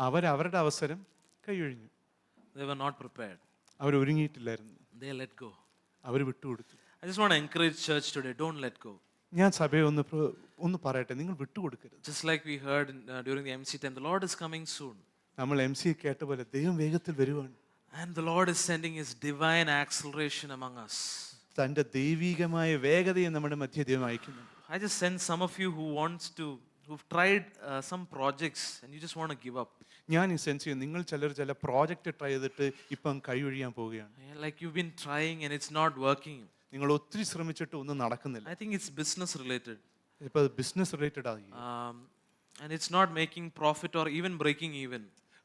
അവരുടെ അവസരം കൈയൊഴിഞ്ഞു. They were not prepared. Our ഒരുങ്ങിയിട്ടില്ലായിരുന്നു. They let go. അവർ വിട്ടുകൊടുത്തു. I just want to encourage church today, don't let go. ഞാൻ സഭയെ ഒന്ന് പറയട്ടെ, നിങ്ങൾ വിട്ടുകൊടുക്കരുത്. Just like we heard during the MC time, the Lord is coming soon. നമ്മൾ MC കേട്ട പോലെ ദൈവം വേഗത്തിൽ വരുവാണ്. And the Lord is sending his divine acceleration among us. തന്റെ ദൈവികമായ വേഗതയെ നമ്മുടെ മധ്യേ ദൈവം അയക്കുന്നു. I just sense some of you who've tried some projects and you just want to give up. ഞാൻ ഈ സെൻസ് ചെയ്യും, നിങ്ങൾ ചില പ്രോജക്റ്റ് ട്രൈ ചെയ്തിട്ട് ഇപ്പം കൈയൊഴിയാൻ പോവുകയാണ്. Like you've been trying and it's not working. നിങ്ങൾ ഒത്തിരി ശ്രമിച്ചിട്ട് ഒന്നും നടക്കുന്നില്ല. I think it's business related. ഇപ്പൊ ബിസിനസ് റിലേറ്റഡ് ആയി. And it's not making profit or even breaking even.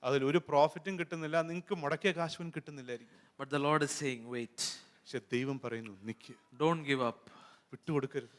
അതിൽ ഒരു പ്രോഫിറ്റും കിട്ടുന്നില്ല, നിങ്ങൾക്ക് മുടക്കിയ കാശും കിട്ടുന്നില്ലായിരിക്കും. But the Lord is saying, wait. പക്ഷെ ദൈവം പറയുന്നു, നിക്ക്, Don't give up. വിട്ടുകൊടുക്കരുത്.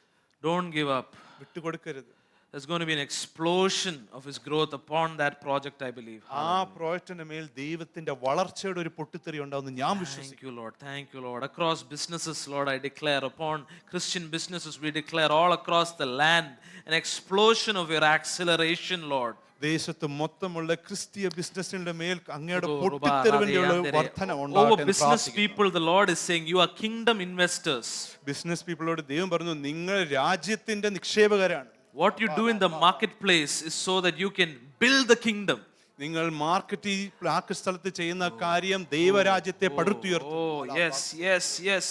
Don't give up. വിട്ടുകൊടുക്കരുത്. There's going to be an explosion of his growth upon that project, I believe. ആ പ്രോജക്റ്റിന്റെ മേൽ ദൈവത്തിന്റെ വളർച്ചയുടെ ഒരു പൊട്ടിത്തെറി ഉണ്ടാവുന്നു ഞാൻ വിശ്വസിക്കുന്നു. Thank you, Lord. Thank you, Lord. Across businesses, Lord, I declare upon Christian businesses, we declare all across the land an explosion of your acceleration, Lord. ദേശത്ത് മൊത്തമുള്ള ക്രിസ്തീയ ബിസിനസിന്റെ മേൽ അങ്ങയുടെ പൊട്ടിത്തെറിവിന്റെ വർധന Over ഉണ്ടാകട്ടെ. business people, the Lord is saying, you are kingdom investors. Business പീപ്പിളോട് ദൈവം പറഞ്ഞു, നിങ്ങൾ രാജ്യത്തിന്റെ നിക്ഷേപകരാണ്. What you do in the marketplace is so that you can build the kingdom. നിങ്ങൾ മാർക്കറ്റ് സ്ഥലത്ത് ചെയ്യുന്ന കാര്യം ദൈവരാജ്യത്തെ പടുത്തുയർത്തും. Oh, yes.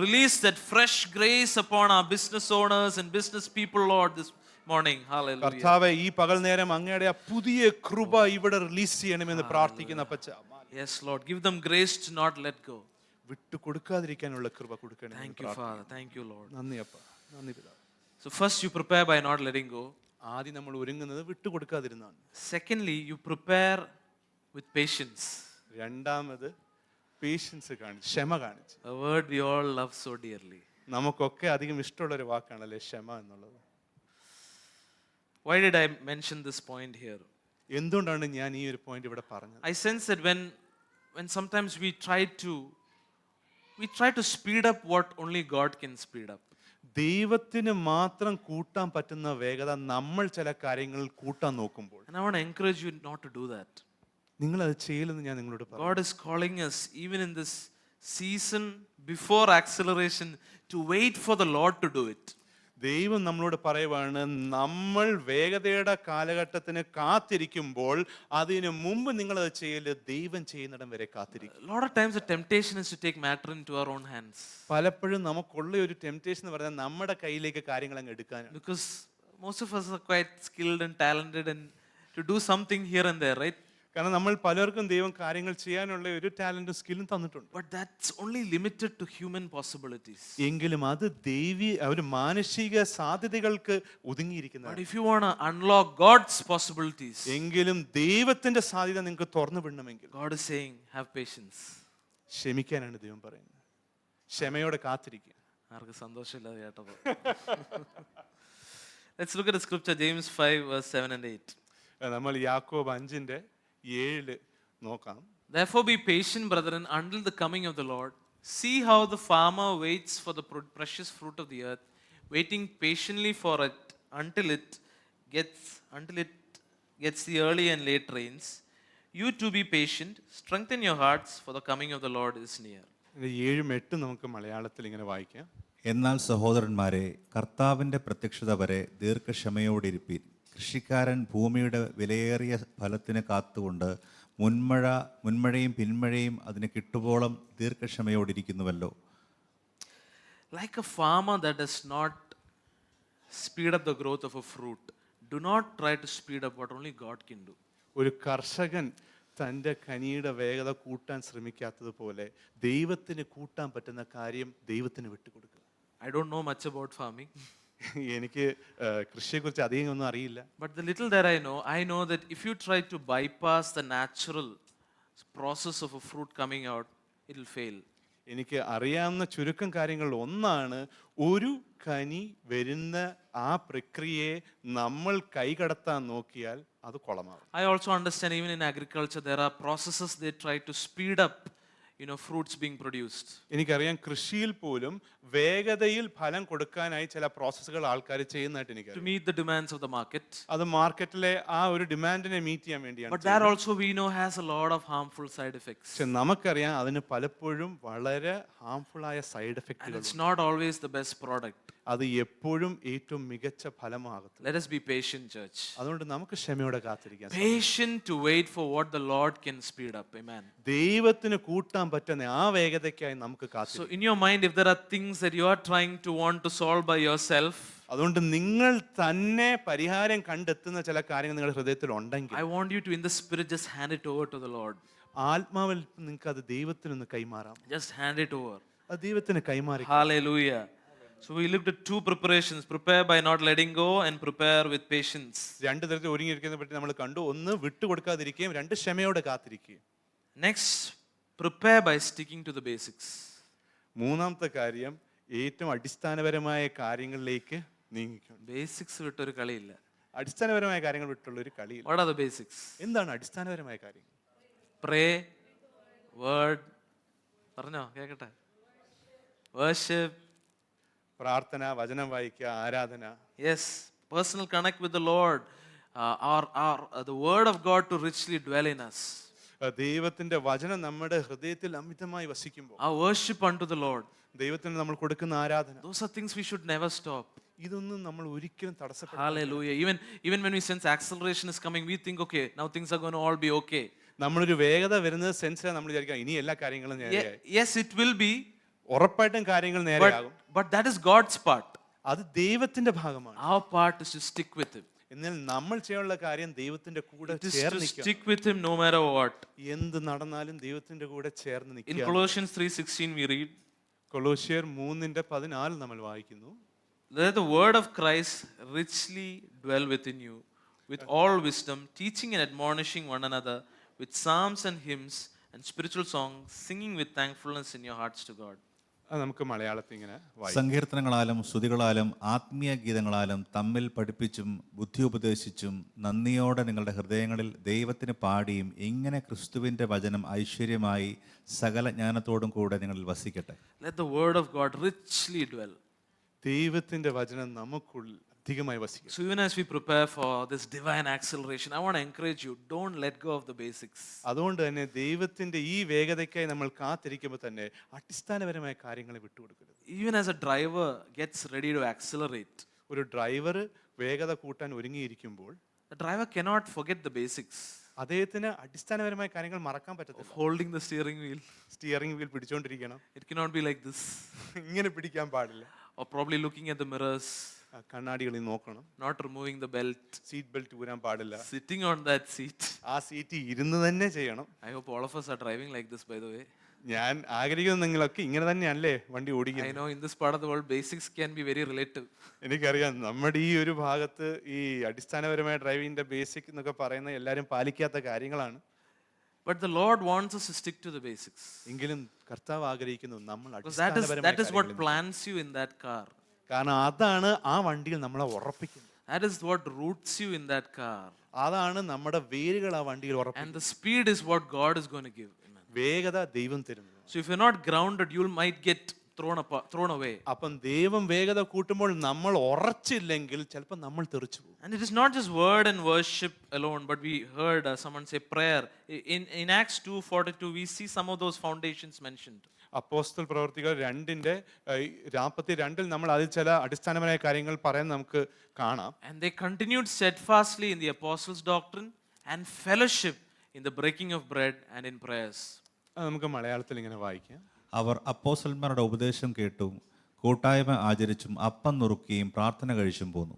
Release that fresh grace upon our business owners and business people, Lord, this morning. Hallelujah. കർത്താവേ, ഈ പകൽ നേരം അങ്ങയുടെ ആ പുതിയ കൃപ ഇവിടെ റിലീസ് ചെയ്യണമെന്ന് പ്രാർത്ഥിക്കുന്ന അപ്പച്ച. Yes, Lord. Give them grace to not let go. വിട്ടു കൊടുക്കാതിരിക്കാനുള്ള കൃപ കൊടുക്കണേ. Thank you, Father. Thank you, Lord. നന്ദി അപ്പ, നന്ദി പിതാവേ. So first you prepare by not letting go. ആദ്യം നമ്മൾ ഒരുങ്ങുന്നത് വിട്ടുകൊടുക്കാതിരുന്നാണ്. Secondly, you prepare with patience. രണ്ടാമത് പേഷ്യൻസ് കാണിച്ച്, ക്ഷമ കാണിച്ച്. A word we all love so dearly. നമുക്കൊക്കെ അധികം ഇഷ്ടമുള്ള ഒരു വാക്കാണല്ലേ ക്ഷമ എന്നുള്ളത്. Why did I mention this point here? എന്തുകൊണ്ടാണ് ഞാൻ ഈ ഒരു പോയിന്റ് ഇവിടെ പറഞ്ഞത്? I sense that when sometimes we try to speed up what only God can speed up. ദൈവത്തിന് മാത്രം കൂട്ടാൻ പറ്റുന്ന വേഗത നമ്മൾ ചില കാര്യങ്ങൾ കൂട്ടാൻ നോക്കുമ്പോൾ, And I want to encourage you not to do that. നിങ്ങൾ അത് ചെയ്യില്ലെന്ന് ഞാൻ നിങ്ങളോട് പറഞ്ഞു. God is calling us even in this season before acceleration to wait for the Lord to do it. ദൈവം നമ്മളോട് പറയുവാണ്, നമ്മൾ വേഗതയുടെ കാലഘട്ടത്തിന് കാത്തിരിക്കുമ്പോൾ അതിനു മുമ്പ് നിങ്ങൾ അത് ചെയ്യല്, ദൈവം ചെയ്യുന്നിടം വരെ കാത്തിരിക്കും. A lot of times the temptation is to take matter into our own hands. പലപ്പോഴും നമുക്കുള്ള ഒരു ടെംപ്റ്റേഷൻ എന്ന് പറഞ്ഞാൽ നമ്മുടെ കയ്യിലേക്ക് കാര്യങ്ങൾ അങ്ങ് എടുക്കാനാണ്. Because most of us are quite skilled and talented and to do something here and there, right? കാരണം നമ്മൾ പലർക്കും ദൈവം കാര്യങ്ങൾ ചെയ്യാനുള്ള ഒരു ടാലന്റും സ്കില്ലും തന്നിട്ടുണ്ട്. But that's only limited to human possibilities. എങ്കിലും അത് ഒരു മാനുഷിക സാധ്യതകൾക്ക് ഒതുങ്ങിയിരിക്കുന്നതാണ്. But if you want to unlock God's possibilities, എങ്കിലും ദൈവത്തിന്റെ സാധ്യത നിങ്ങൾക്ക് തുറന്നു വിടണമെങ്കിൽ God is saying, have patience. ക്ഷമിക്കാനാണ് ദൈവം പറയുന്നത്. ക്ഷമയോടെ കാത്തിരിക്കുക. ആർക്ക് സന്തോഷമില്ലാതെ കേട്ടപ്പോൾ. Let's look at the scripture, James 5 verse 7 and 8. നമ്മൾ യാക്കോബ് 5:7 നോക്കാം. Therefore, be patient, brethren, until the coming of the Lord. See how the farmer waits for the precious fruit of the earth, waiting patiently for it until it gets the early and late rains. You too be patient, strengthen your hearts, for the coming of the Lord is near. 7-8 നമുക്ക് മലയാളത്തിൽ ഇങ്ങനെ വായിക്കാം. എന്നാൽ സഹോദരന്മാരെ, കർത്താവിൻ്റെ പ്രത്യക്ഷത വരെ ദീർഘക്ഷമയോടിരിപ്പീൻ. കൃഷിക്കാരൻ ഭൂമിയുടെ വിലയേറിയ ഫലത്തിന് കാത്തുകൊണ്ട് മുൻമഴയും പിന്മഴയും അതിന് കിട്ടുവോളം ദീർഘക്ഷമയോടിരിക്കുന്നുവല്ലോ. Like a farmer that does not speed up the growth of a fruit, do not try to speed up what only God can do. ഒരു കർഷകൻ തൻ്റെ കനിയുടെ വേഗത കൂട്ടാൻ ശ്രമിക്കാത്തതുപോലെ ദൈവത്തിന് കൂട്ടാൻ പറ്റുന്ന കാര്യം ദൈവത്തിന് വിട്ടുകൊടുക്കുക. I don't know much about farming, എനിക്ക് കൃഷിയെക്കുറിച്ച് അധികം ഒന്നും അറിയില്ല. but the little that I know that if you try to bypass the natural process of a fruit coming out, it will fail. എനിക്ക് അറിയാവുന്ന ചുരുക്കം കാര്യങ്ങളിൽ ഒന്നാണ്, ഒരു കനി വരുന്ന ആ പ്രക്രിയയെ നമ്മൾ കൈകടത്താൻ നോക്കിയാൽ അത് കുളമാവും. I also understand even in agriculture there are processes they try to speed up, fruits being produced. എനിക്കറിയാം കൃഷിയിൽ പോലും വേഗതയിൽ ഫലം കൊടുക്കാനായി ചില പ്രോസസ്സുകൾ ആൾക്കാർ ചെയ്യുന്നതായിട്ട് To എനിക്കറിയാം. meet the demands of the market. അത് മാർക്കറ്റിലെ ആ ഒരു ഡിമാൻഡിനെ മീറ്റ് ചെയ്യാൻ വേണ്ടിയാണ്. But that also we know has a lot of harmful side effects. പക്ഷെ നമുക്കറിയാം അതിന് പലപ്പോഴും വളരെ ഹാംഫുൾ ആയ side And എഫക്റ്റുകൾ. it's not always the best product. അത് എപ്പോഴും ഏറ്റവും മികച്ച ഫലമാകത്തില്ല. Let us be patient, church. അതുകൊണ്ട് നമുക്ക് ക്ഷമയോടെ കാത്തിരിക്കാം. Patient to wait for what the Lord can speed up. Amen. ദൈവത്തിന് കൂട്ടാൻ പറ്റുന്ന ആ വേഗതയ്ക്കായി നമുക്ക് So കാത്തിരിക്കാം. in your mind, if there are things that you are trying to want to solve by yourself, അതുകൊണ്ട് നിങ്ങൾ തന്നെ പരിഹാരം കണ്ടെത്തുന്ന ചില കാര്യങ്ങൾ നിങ്ങളുടെ ഹൃദയത്തിൽ ഉണ്ടെങ്കിൽ I want you to in the spirit just hand it over to the Lord. ആത്മാവിൽ നിങ്ങൾക്ക് അത് ദൈവത്തിനൊന്ന് കൈമാറാം. Just hand it over. അത് ദൈവത്തിന് കൈമാറി. Hallelujah. So we looked at two preparations: prepare by not letting go and prepare with patience. രണ്ട് തരത്തിൽ ഒരുങ്ങിയിരിക്കുന്നതിനെ പറ്റി നമ്മൾ കണ്ടു. ഒന്ന് വിട്ടുകൊടുക്കാതിരിക്കുകയും രണ്ട് ക്ഷമയോടെ കാത്തിരിക്കുകയും. Next, prepare by sticking to the basics. മൂന്നാമത്തെ കാര്യം ഏറ്റവും അടിസ്ഥാനപരമായ കാര്യങ്ങളിലേക്ക് നീങ്ങിക്കണം. Basics വിട്ടൊരു കളിയില്ല. അടിസ്ഥാനപരമായ കാര്യങ്ങൾ വിട്ടുള്ള ഒരു കളിയിൽ What are the basics? എന്താണ് അടിസ്ഥാനപരമായ കാര്യങ്ങൾ? Pray, word, പറഞ്ഞോ കേക്കട്ടെ. Worship, പ്രാർത്ഥന, വചനം വായിക്കുക, ആരാധന. yes, personal connect with the Lord, the word of God to richly dwell in us. ദൈവത്തിന്റെ വചനം നമ്മുടെ ഹൃദയത്തിൽ അമിതമായി വസിക്കുമ്പോൾ Our worship unto the Lord. ദൈവത്തിന് നമ്മൾ കൊടുക്കുന്ന ആരാധന, Those are things we should never stop. ഇതൊന്നും നമ്മൾ ഒരിക്കലും തടസ്സപ്പെടാൻ. Hallelujah. Even when we sense acceleration is coming, we think, okay, now things are going to all be okay. നമ്മളൊരു വേഗത വരുന്നത് സെൻസിലാണ് നമ്മൾ വിചാരിക്കാം ഇനി എല്ലാ കാര്യങ്ങളും നേരെയായി. Yes, it will be, ഉറപ്പായിട്ടും കാര്യങ്ങൾ നേരെയാകും. but that is God's part. അത് ദൈവത്തിന്റെ ഭാഗമാണ്. Our part is to stick with Him. എന്നാൽ നമ്മൾ ചെയ്യാനുള്ള കാര്യം ദൈവത്തിന്റെ കൂടെ It is to ചേർന്ന് നിൽക്കുക. stick with Him no matter what. എന്ത് നടന്നാലും ദൈവത്തിന്റെ കൂടെ ചേർന്ന് In നിൽക്കുക. Colossians 3:16 we read, കൊലോസ്യർ 3:14 നമ്മൾ വായിക്കുന്നു. let the word of Christ richly dwell within you, with all wisdom, teaching and admonishing one another with psalms and hymns and spiritual songs, singing with thankfulness in your hearts to God. അത് നമുക്ക് മലയാളത്തിൽ ഇങ്ങനെ വായിക്കാം. സങ്കീർത്തനങ്ങളാലും സ്തുതികളാലും ആത്മീയ ഗീതങ്ങളാലും തമ്മിൽ പഠിപ്പിച്ചും ബുദ്ധി ഉപദേശിച്ചും നന്ദിയോടെ നിങ്ങളുടെ ഹൃദയങ്ങളിൽ ദൈവത്തിന് പാടിയും ഇങ്ങനെ ക്രിസ്തുവിൻ്റെ വചനം ഐശ്വര്യമായി സകല ജ്ഞാനത്തോടും കൂടെ നിങ്ങളിൽ വസിക്കട്ടെ. Let the word of God richly dwell. ദൈവത്തിന്റെ വചനം നമുക്കുള്ളിൽ അധികമായി വസിക്കും. So even as we prepare for this divine acceleration, I want to encourage you, don't let go of the basics. അതുകൊണ്ട് തന്നെ ദൈവത്തിന്റെ ഈ വേഗതയ്ക്കായി നമ്മൾ കാത്തിരിക്കുമ്പോൾ തന്നെ അടിസ്ഥാനപരമായ കാര്യങ്ങളെ വിട്ടുകൊടുക്കരുത്. Even as a driver gets ready to accelerate, ഒരു ഡ്രൈവർ വേഗത കൂട്ടാൻ ഒരുങ്ങിയിരിക്കുമ്പോൾ the driver cannot forget the basics അദ്ദേഹത്തിന് അടിസ്ഥാനപരമായ കാര്യങ്ങൾ മറക്കാൻ of പറ്റത്തില്ല. holding the steering wheel. Steering wheel പിടിച്ചോണ്ടിരിക്കണം. It cannot be like this, ഇങ്ങനെ പിടിക്കാൻ പാടില്ല. or probably looking at the mirrors, കണ്ണാടികളിൽ നോക്കണം. not removing the belt, seat belt ഊരാൻ പാടില്ല. sitting on that seat. ആ സീറ്റ് ഇരുന്ന് തന്നെ ചെയ്യണം. I hope all of us are driving like this, by the way. ഞാൻ ആഗ്രഹിക്കുന്ന നിങ്ങളൊക്കെ ഇങ്ങനെ തന്നെയല്ലേ വണ്ടി I ഓടിക്കുന്നത്. know in this part of the world, basics can be very relative. എനിക്കറിയാം നമ്മുടെ ഈ ഒരു ഭാഗത്ത് ഈ അടിസ്ഥാനപരമായ ഡ്രൈവിങ്ങിന്റെ ബേസിക് എന്നൊക്കെ പറയുന്ന എല്ലാവരും പാലിക്കാത്ത കാര്യങ്ങളാണ്. But the Lord wants us to stick to the basics. എങ്കിലും കർത്താവ് ആഗ്രഹിക്കുന്നു നമ്മൾ Because that is അടിസ്ഥാനപരമായ what plants you in that car. കാരണം അതാണ് ആ വണ്ടിയിൽ നമ്മളെ ഉറപ്പിക്കുന്നത്. That is what roots you in that car. അതാണ് നമ്മുടെ വേരുകൾ ആ വണ്ടിയിൽ And ഉറപ്പിക്കുന്നത്. the speed is what God is going to give. Amen. വേഗത ദൈവം തരുന്നു. So if you're not grounded, you might get thrown away. അപ്പം ദൈവം വേഗത കൂട്ടുമ്പോൾ നമ്മൾ ഉറച്ചില്ലെങ്കിൽ ചിലപ്പോൾ നമ്മൾ തെറിച്ചു പോകും. And it is not just word and worship alone, but we heard someone say prayer. In Acts 2:42, we see some of those foundations mentioned. അപ്പോസ്തല പ്രവർത്തികൾ 2:42 നമ്മൾ അതിൽ ചില അടിസ്ഥാനപരമായ കാര്യങ്ങൾ പറയാൻ നമുക്ക് കാണാം. And they continued steadfastly in the apostles' doctrine and fellowship in the breaking of bread and in prayers. അത് നമുക്ക് മലയാളത്തിൽ ഇങ്ങനെ വായിക്കാം. അവർ അപ്പോസ്തലന്മാരുടെ ഉപദേശം കേട്ടും കൂട്ടായ്മ ആചരിച്ചും അപ്പം നുറുക്കിയും പ്രാർത്ഥന കഴിച്ചും പോന്നു.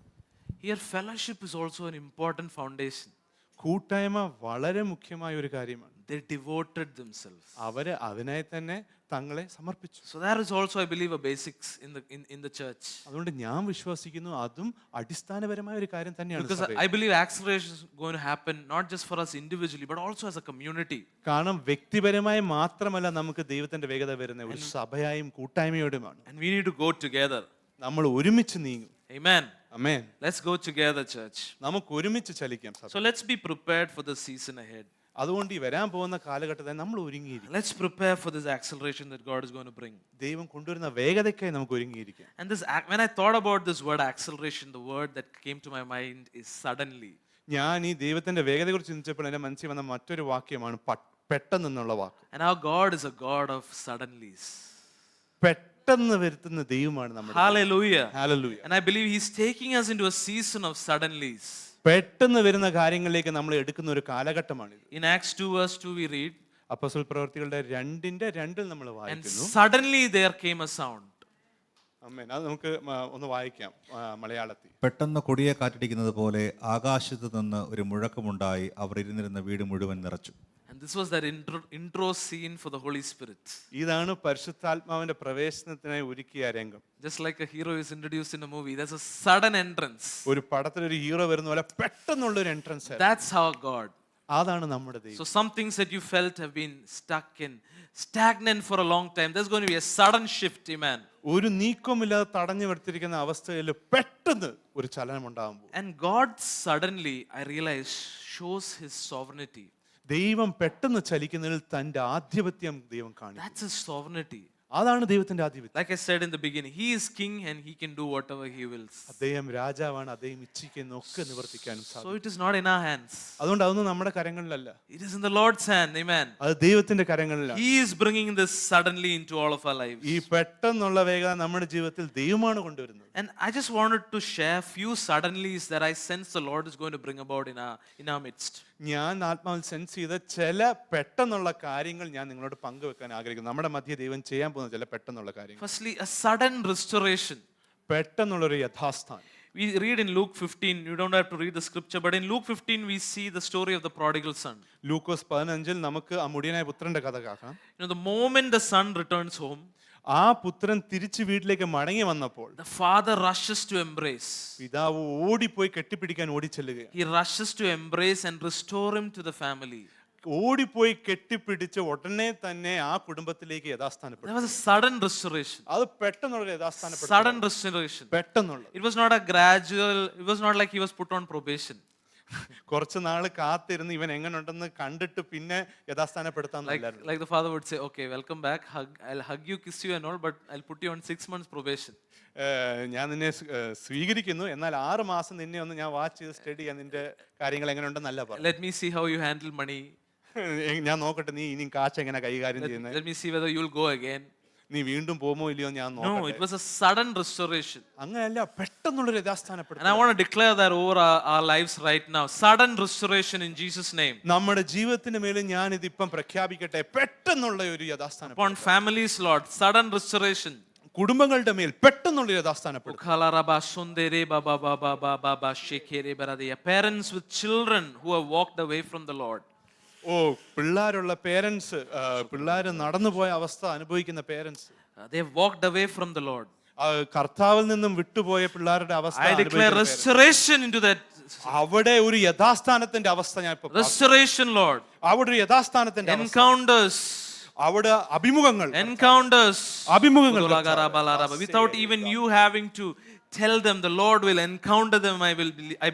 Here, fellowship is also an important foundation. കൂട്ടായ്മ വളരെ മുഖ്യമായ ഒരു കാര്യമാണ്. They devoted themselves. അവര് അതിനായി തന്നെ തങ്ങളെ സമർപ്പിച്ചു. So that is also, I believe, a basics in the church. അതുകൊണ്ട് ഞാൻ വിശ്വസിക്കുന്നു അതും അടിസ്ഥാനപരമായ ഒരു കാര്യം തന്നെയാണ്. Because I believe acceleration is going to happen not just for us individually, but also as a community. കാരണം വ്യക്തിപരമായി മാത്രമല്ല നമുക്ക് ദൈവത്തിന്റെ വേഗത വരുന്ന ഒരു സഭയായും കൂട്ടായ്മയോടുമാണ്. And we need to go together. നമ്മൾ ഒരുമിച്ച് നീങ്ങും. Amen. Amen. Let's go together, church. നമുക്ക് ഒരുമിച്ച് ചലിക്കാം സഭ. So let's be prepared for the season ahead. അതുകൊണ്ട് ഈ വരാൻ പോകുന്ന കാലഘട്ടത്തിൽ നമ്മൾ ഒരുങ്ങിയിരിക്കും. Let's prepare for this acceleration that God is going to bring. ദൈവം കൊണ്ടുവരുന്ന വേഗതയ്ക്കായി നമുക്ക് ഒരുങ്ങിയിരിക്കാം. And when I thought about this word acceleration, the word that came to my mind is suddenly. ഞാൻ ഈ ദൈവത്തിന്റെ വേഗതയെക്കുറിച്ച് ചിന്തിച്ചപ്പോൾ എൻ്റെ മനസ്സിൽ വന്ന മറ്റൊരു വാക്യമാണ് പെട്ടെന്നുള്ള വാക്ക്. And our God is a God of suddenlies. പെട്ടെന്ന് വരുത്തുന്ന ദൈവമാണ് നമ്മുടെ. Hallelujah. Hallelujah. And I believe He's taking us into a season of suddenlies. പെട്ടെന്ന് വരുന്ന കാര്യങ്ങളിലേക്ക് നമ്മൾ എടുക്കുന്ന ഒരു കാലഘട്ടമാണിത്. In Acts 2:2 we read, അപ്പോസ്തല പ്രവർത്തികളുടെ 2:2 നമ്മൾ and വായിക്കുന്നു. suddenly there came a sound. ആമേൻ. അത് നമുക്ക് ഒന്ന് വായിക്കാം മലയാളത്തിൽ. പെട്ടെന്ന് കൊടിയെ കാറ്റടിക്കുന്നത് പോലെ ആകാശത്ത് നിന്ന് ഒരു മുഴക്കമുണ്ടായി അവർ ഇരുന്നിരുന്ന വീട് മുഴുവൻ നിറച്ചു. And this was that intro scene for the Holy Spirit. ഇതാണ് പരിശുദ്ധാത്മാവിന്റെ പ്രവേശനത്തിനായി ഒരുക്കിയ രംഗം. Just like a hero is introduced in a movie, there's a sudden entrance. ഒരു പടത്തിൽ ഒരു ഹീറോ വരുന്ന പോലെ പെട്ടെന്നുള്ള ഒരു എൻട്രൻസ്. That's how God. അതാണ് നമ്മുടെ ദൈവം. So some things that you felt have been stuck in, stagnant for a long time, there's going to be a sudden shift. Amen. ഒരു നീക്കമില്ലാതെ തടഞ്ഞു നിർത്തിയിരിക്കുന്ന അവസ്ഥയിൽ പെട്ടെന്ന് ഒരു ചലനം ഉണ്ടാകുമ്പോൾ, And God suddenly, I realize, shows His sovereignty. ദൈവം പെട്ടെന്ന് ചലിക്കുന്നതിൽ തന്റെ ആധിപത്യം ദൈവം കാണിക്കും. That's His sovereignty. അതാണ് ദൈവത്തിന്റെ ആധിപത്യം. Like I said in the beginning, He is king and He can do whatever He wills. അദ്ദേഹം രാജാവാണ്, അദ്ദേഹം ഇച്ഛിക്കുന്നൊക്കെ നിവർത്തിക്കാനും So സാധിക്കും. it is not in our hands. അതുകൊണ്ട് അതൊന്നും നമ്മുടെ കരങ്ങളിലല്ല, It is in the Lord's hand. Amen. അത് ദൈവത്തിന്റെ കരങ്ങളിലാണ്. He is bringing this suddenly into all of our lives. ഈ പെട്ടെന്നുള്ള വേഗത നമ്മുടെ ജീവിതത്തിൽ ദൈവമാണ് കൊണ്ടുവരുന്നത്. And I just wanted to share few suddenlies that I sense the Lord is going to bring about in our midst. ഞാൻ ആത്മാവിൽ sense ചെയ്ത ചില പെട്ടെന്നുള്ള കാര്യങ്ങൾ ഞാൻ നിങ്ങളോട് പങ്കുവെക്കാൻ ആഗ്രഹിക്കുന്നു. നമ്മുടെ മധ്യ ദൈവം ചെയ്യാൻ പോകുന്ന ചില പെട്ടെന്നുള്ള കാര്യങ്ങൾ. Firstly, a sudden restoration. പെട്ടെന്നുള്ളൊരു യഥാസ്ഥാനം. We read in Luke 15, you don't have to read the scripture, but in Luke 15 we see the story of the prodigal son. ലൂക്കോസ് 15 നമുക്ക് ആ മുടിയനായ പുത്രന്റെ കഥ കേൾക്കാം. The moment the son returns home, ആ പുത്രൻ തിരിച്ചു വീട്ടിലേക്ക് മടങ്ങി വന്നപ്പോൾ the father rushes to embrace. പിതാവ് ഓടിപ്പോയി കെട്ടിപ്പിടിക്കാൻ ഓടിച്ചെല്ലുകയാണ്. He rushes to embrace and restore him to the family. ഓടിപ്പോയി കെട്ടിപ്പിടിച്ച് ഉടനെ തന്നെ ആ കുടുംബത്തിലേക്ക് യഥാസ്ഥാനപ്പെട്ടു. There was a sudden restoration. അത് പെട്ടെന്നുള്ള യഥാസ്ഥാനപ്പെട്ടു. Sudden restoration. പെട്ടെന്നുള്ള. It was not a gradual, it was not like he was put on probation. കുറച്ച് നാള് കാത്തിരുന്ന് ഇവൻ എങ്ങനെയുണ്ടെന്ന് കണ്ടിട്ട് പിന്നെ യഥാസ്ഥാനപ്പെടുത്താൻ. Like the father would say, okay, welcome back, I'll hug you, kiss you and all, but I'll put you on 6 months probation. ഞാൻ നിന്നെ സ്വീകരിക്കുന്നു, എന്നാൽ 6 മാസം നിന്നെ ഒന്ന് ഞാൻ വാച്ച് ചെയ്ത് സ്റ്റഡി ചെയ്യാൻ, നിന്റെ കാര്യങ്ങൾ എങ്ങനെയുണ്ടെന്നല്ല പറഞ്ഞു. Let me see how you handle money. ഞാൻ നോക്കട്ടെ നീ ഇനി കാശ് എങ്ങനെ കൈകാര്യം ചെയ്യുന്നത്. Let me see whether you'll go again. നീ വീണ്ടും പോകുമോ ഇല്ലയോ ഞാൻ No, നോക്കട്ടെ. it was a sudden restoration. അങ്ങനെയല്ല, പെട്ടെന്നുള്ളൊരു യഥാസ്ഥാനപ്പെടുത്തൽ. And I want to declare that over our lives right now. Sudden restoration in Jesus' name. നമ്മുടെ ജീവിതത്തിന് മേലെ ഞാൻ ഇതിപ്പം പ്രഖ്യാപിക്കട്ടെ, പെട്ടെന്നുള്ള ഒരു യഥാസ്ഥാനം. Upon families, Lord, sudden restoration. കുടുംബങ്ങളുടെ മേൽ പെട്ടെന്നുള്ള യഥാസ്ഥാനപ്പെടുത്തൽ. Parents with children who have walked away from the Lord. ഓ, പിള്ളേരുള്ള പേരൻസ്, പിള്ളേര് നടന്നുപോയ അവസ്ഥ അനുഭവിക്കുന്ന parents, They have walked away from the Lord. കർത്താവിൽ നിന്നും വിട്ടുപോയ പിള്ളേരുടെ അവസ്ഥ. I declare restoration into that. അവിടെ ഒരു യഥാസ്ഥാനത്തിന്റെ അവസ്ഥ ഞാൻ ഇപ്പൊ. Restoration, Lord. അവിടെ ഒരു യഥാസ്ഥാനത്തിന്റെ Encounters. അവിടെ അഭിമുഖങ്ങൾ, Encounters. അഭിമുഖങ്ങൾ. Without even you having to tell them, the Lord will encounter them. I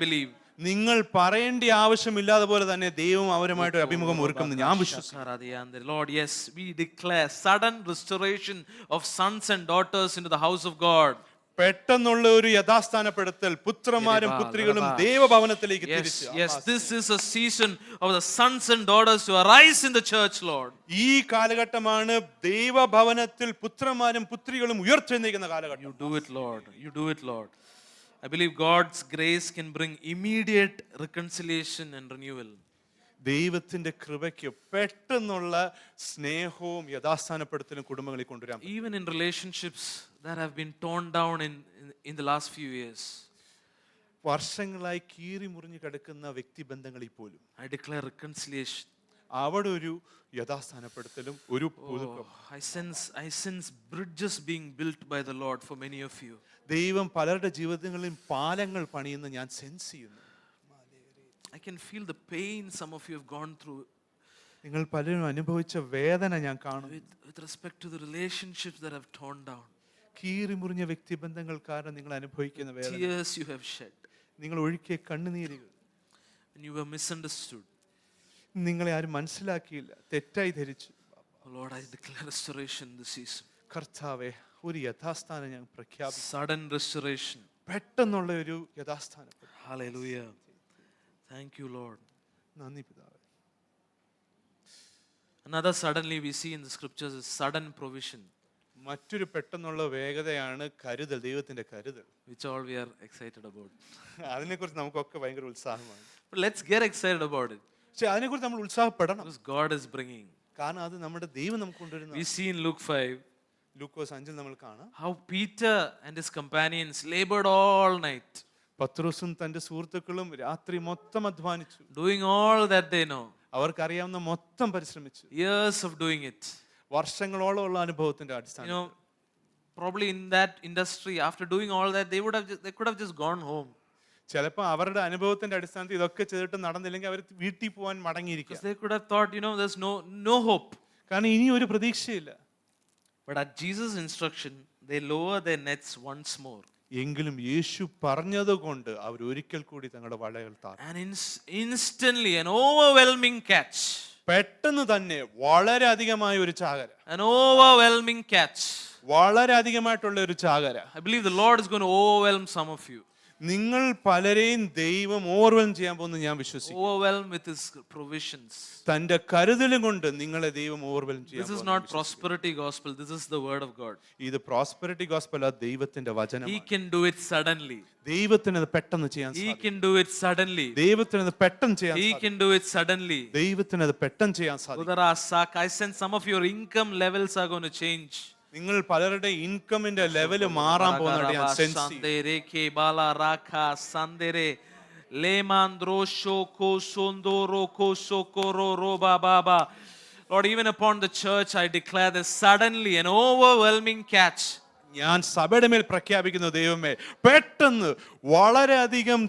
believe. നിങ്ങൾ പറയേണ്ട ആവശ്യമില്ലാതെ പോലെ തന്നെ ദൈവം അവരുമായിട്ട് ഒരു അഭിമുഖം ഒരുക്കുന്നു ഞാൻ വിശ്വസിക്കുന്നു. Lord, yes, we declare sudden restoration of sons and daughters into the house of God. പെട്ടെന്നുള്ള ഒരു യഥാസ്ഥാനപ്പെടുത്തൽ പുത്രന്മാരും പുത്രികളും ദൈവഭവനത്തിലേക്ക് തിരിച്ചു. Yes, this is a season of the sons and daughters to arise in the church, Lord. ഈ കാലഘട്ടമാണ് ദൈവഭവനത്തിൽ പുത്രന്മാരും പുത്രികളും ഉയർത്തെഴുന്നേൽക്കുന്ന കാലഘട്ടം. You do it, Lord. You do it, Lord. I believe God's grace can bring immediate reconciliation and renewal. ദൈവത്തിന്റെ കൃപയ്ക്ക് പെട്ടെന്നുള്ള സ്നേഹവും യഥാസ്ഥാനപ്പെടുത്തലും കുടുംബങ്ങളിൽ കൊണ്ടുവരാൻ പറ്റും. Even in relationships that have been torn down in the last few years, വർഷങ്ങളായി കീറി മുറിഞ്ഞു കിടക്കുന്ന വ്യക്തിബന്ധങ്ങളിൽ പോലും I declare reconciliation. അവിടെ ഒരു യഥാസ്ഥാനപ്പെടുത്തലും ഒരു പുതുക്കം. I sense bridges being built by the Lord for many of you. ദൈവം പലരുടെ ജീവിതങ്ങളിലും പാലങ്ങൾ പണിയുന്ന ഞാൻ സെൻസ് ചെയ്യുന്നു. I can feel the pain some of you have gone through നിങ്ങൾ പലരും അനുഭവിച്ച വേദന ഞാൻ കാണുന്നു. with respect to the relationships that have torn down. കീറി മുറിഞ്ഞ വ്യക്തിബന്ധങ്ങൾ കാരണം നിങ്ങൾ അനുഭവിക്കുന്ന വേദന, Tears you have shed നിങ്ങൾ ഒഴുക്കിയ കണ്ണുനീരുകൾ, when you were misunderstood. നിങ്ങളെ ആരും മനസ്സിലാക്കിയില്ല, തെറ്റായി ധരിച്ചു. Oh Lord, I declare restoration this season. കർത്താവേ, ഒരു യഥാസ്ഥാനം ഞാൻ പ്രഖ്യാപിക്കുന്നു. Sudden restoration. പെട്ടെന്നുള്ള ഒരു യഥാസ്ഥാനം. Hallelujah. Thank you, Lord. നന്ദി പിതാവേ. Another suddenly we see in the scriptures is sudden provision, മറ്റൊരു പെട്ടെന്നുള്ള വേഗതയാണ് കരുതൽ, ദൈവത്തിന്റെ കരുതൽ. which all we are excited about. അതിനെക്കുറിച്ച് നമുക്കൊക്കെ ഭയങ്കര ഉത്സാഹമാണ്. But let's get excited about it. പക്ഷെ അതിനെക്കുറിച്ച് നമ്മൾ ഉത്സാഹപ്പെടണം. Because God is bringing. കാരണം അത് നമ്മുടെ ദൈവം നമുക്ക് കൊണ്ടുവരുന്ന. We see in Luke 5 ലൂക്കോസ് 5 നമ്മൾ കാണാം how Peter and his companions labored all night, പത്രോസും തന്റെ സുഹൃത്തുക്കളും രാത്രി മൊത്തം അധ്വാനിച്ചു. doing all that they know. അവർക്കറിയാവുന്ന മൊത്തം പരിശ്രമിച്ചു. Years of doing it. വർഷങ്ങളോളം ഉള്ള അനുഭവത്തിന്റെ You അടിസ്ഥാനം. know, probably in that industry, after doing all that, they could have just gone home. ചിലപ്പോൾ അവരുടെ അനുഭവത്തിന്റെ അടിസ്ഥാനത്തിൽ ഇതൊക്കെ ചെയ്തിട്ട് നടന്നില്ലെങ്കിൽ അവർ വീട്ടിൽ പോകാൻ മടങ്ങിയിരിക്കും. Because they could have thought, there's no hope. കാരണം ഇനി ഒരു പ്രതീക്ഷയില്ല. But at Jesus' instruction, they lower their nets once more. എങ്കിലും യേശു പറഞ്ഞതുകൊണ്ട് അവർ ഒരിക്കൽ കൂടി തങ്ങളുടെ വലകൾ താഴ്ത്തി. And instantly an overwhelming catch. പെട്ടെന്ന് തന്നെ വളരെ അധികമായ ഒരു ചാകര. An overwhelming catch. വളരെ അധികമായിട്ടുള്ള ഒരു ചാകര. I believe the Lord is going to overwhelm some of you. നിങ്ങൾ പലരെയും ദൈവം ഓവർവെൽം ചെയ്യാൻ പോകുന്നു ഞാൻ വിശ്വസിക്കുന്നു. Overwhelm with his provisions. തന്റെ കരുതലും കൊണ്ട് നിങ്ങളെ ദൈവം ഓവർവെൽം ചെയ്യാൻ This is not prosperity gospel, this is the word of God. ഇത് പ്രോസ്പെരിറ്റി ഗോസ്പൽ ആ ദൈവത്തിന്റെ വചനം. He can do it suddenly. ദൈവത്തിന് അത് പെട്ടെന്ന് ചെയ്യാൻ He സാധിക്കും. can do it suddenly. ദൈവത്തിന് അത് പെട്ടെന്ന് ചെയ്യാൻ He സാധിക്കും. can do it suddenly. ദൈവത്തിന് അത് പെട്ടെന്ന് ചെയ്യാൻ സാധിക്കും. Udara Sak, I sense some of your income levels are going to change. നിങ്ങൾ പലരുടെ ഇൻകമിന്റെ ലെവല് മാറാൻ പോകുന്നതായിട്ട് ഞാൻ സെൻസ് ചെയ്യും. Sandere ke bala rakha sandere lemandro shoko sondoro ko sokoro roba baba. Lord, even upon the church I declare this suddenly an overwhelming catch. ഞാൻ സഭയുടെ മേൽ പ്രഖ്യാപിക്കുന്നു, ദൈവമേ പെട്ടെന്ന് വളരെയധികം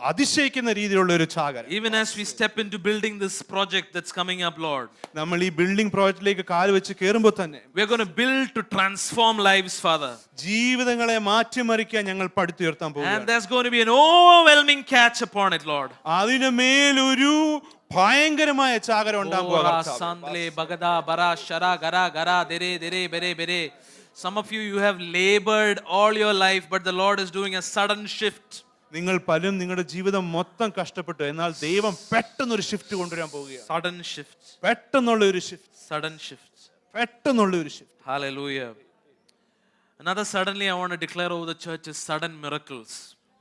അതിശയിക്കുന്ന രീതിയിലുള്ള ഒരു ചാകര. Even as we step into building this project that's coming up, Lord, നമ്മൾ ഈ ബിൽഡിംഗ് പ്രോജക്റ്റിലേക്ക് കാല് വെച്ച് കയറുമ്പോൾ തന്നെ we're going to build to transform lives, Father. ജീവിതങ്ങളെ മാറ്റിമറിക്കാൻ ഞങ്ങൾ പടുത്തുയർത്താൻ And പോകുന്നു. there's going to be an overwhelming catch upon it, Lord. അതിനു മേലൊരു ഭയങ്കരമായ ചാകര ഉണ്ടാകുക. Sandle bagada bara shara gara gara dere dere bere bere. Some of you have labored all your life, but the Lord is doing a sudden shift. നിങ്ങൾ പലരും നിങ്ങളുടെ ജീവിതം മൊത്തം കഷ്ടപ്പെട്ടു, എന്നാൽ ദൈവം പെട്ടെന്ന് ഒരു ഷിഫ്റ്റ് കൊണ്ടുവരാൻ പോവുകയാണ്. Sudden shift. പെട്ടെന്നുള്ള ഒരു ഷിഫ്റ്റ്. Sudden shift. പെട്ടെന്നുള്ള ഒരു shift. Hallelujah. Another suddenly I want to declare over the church is sudden miracles.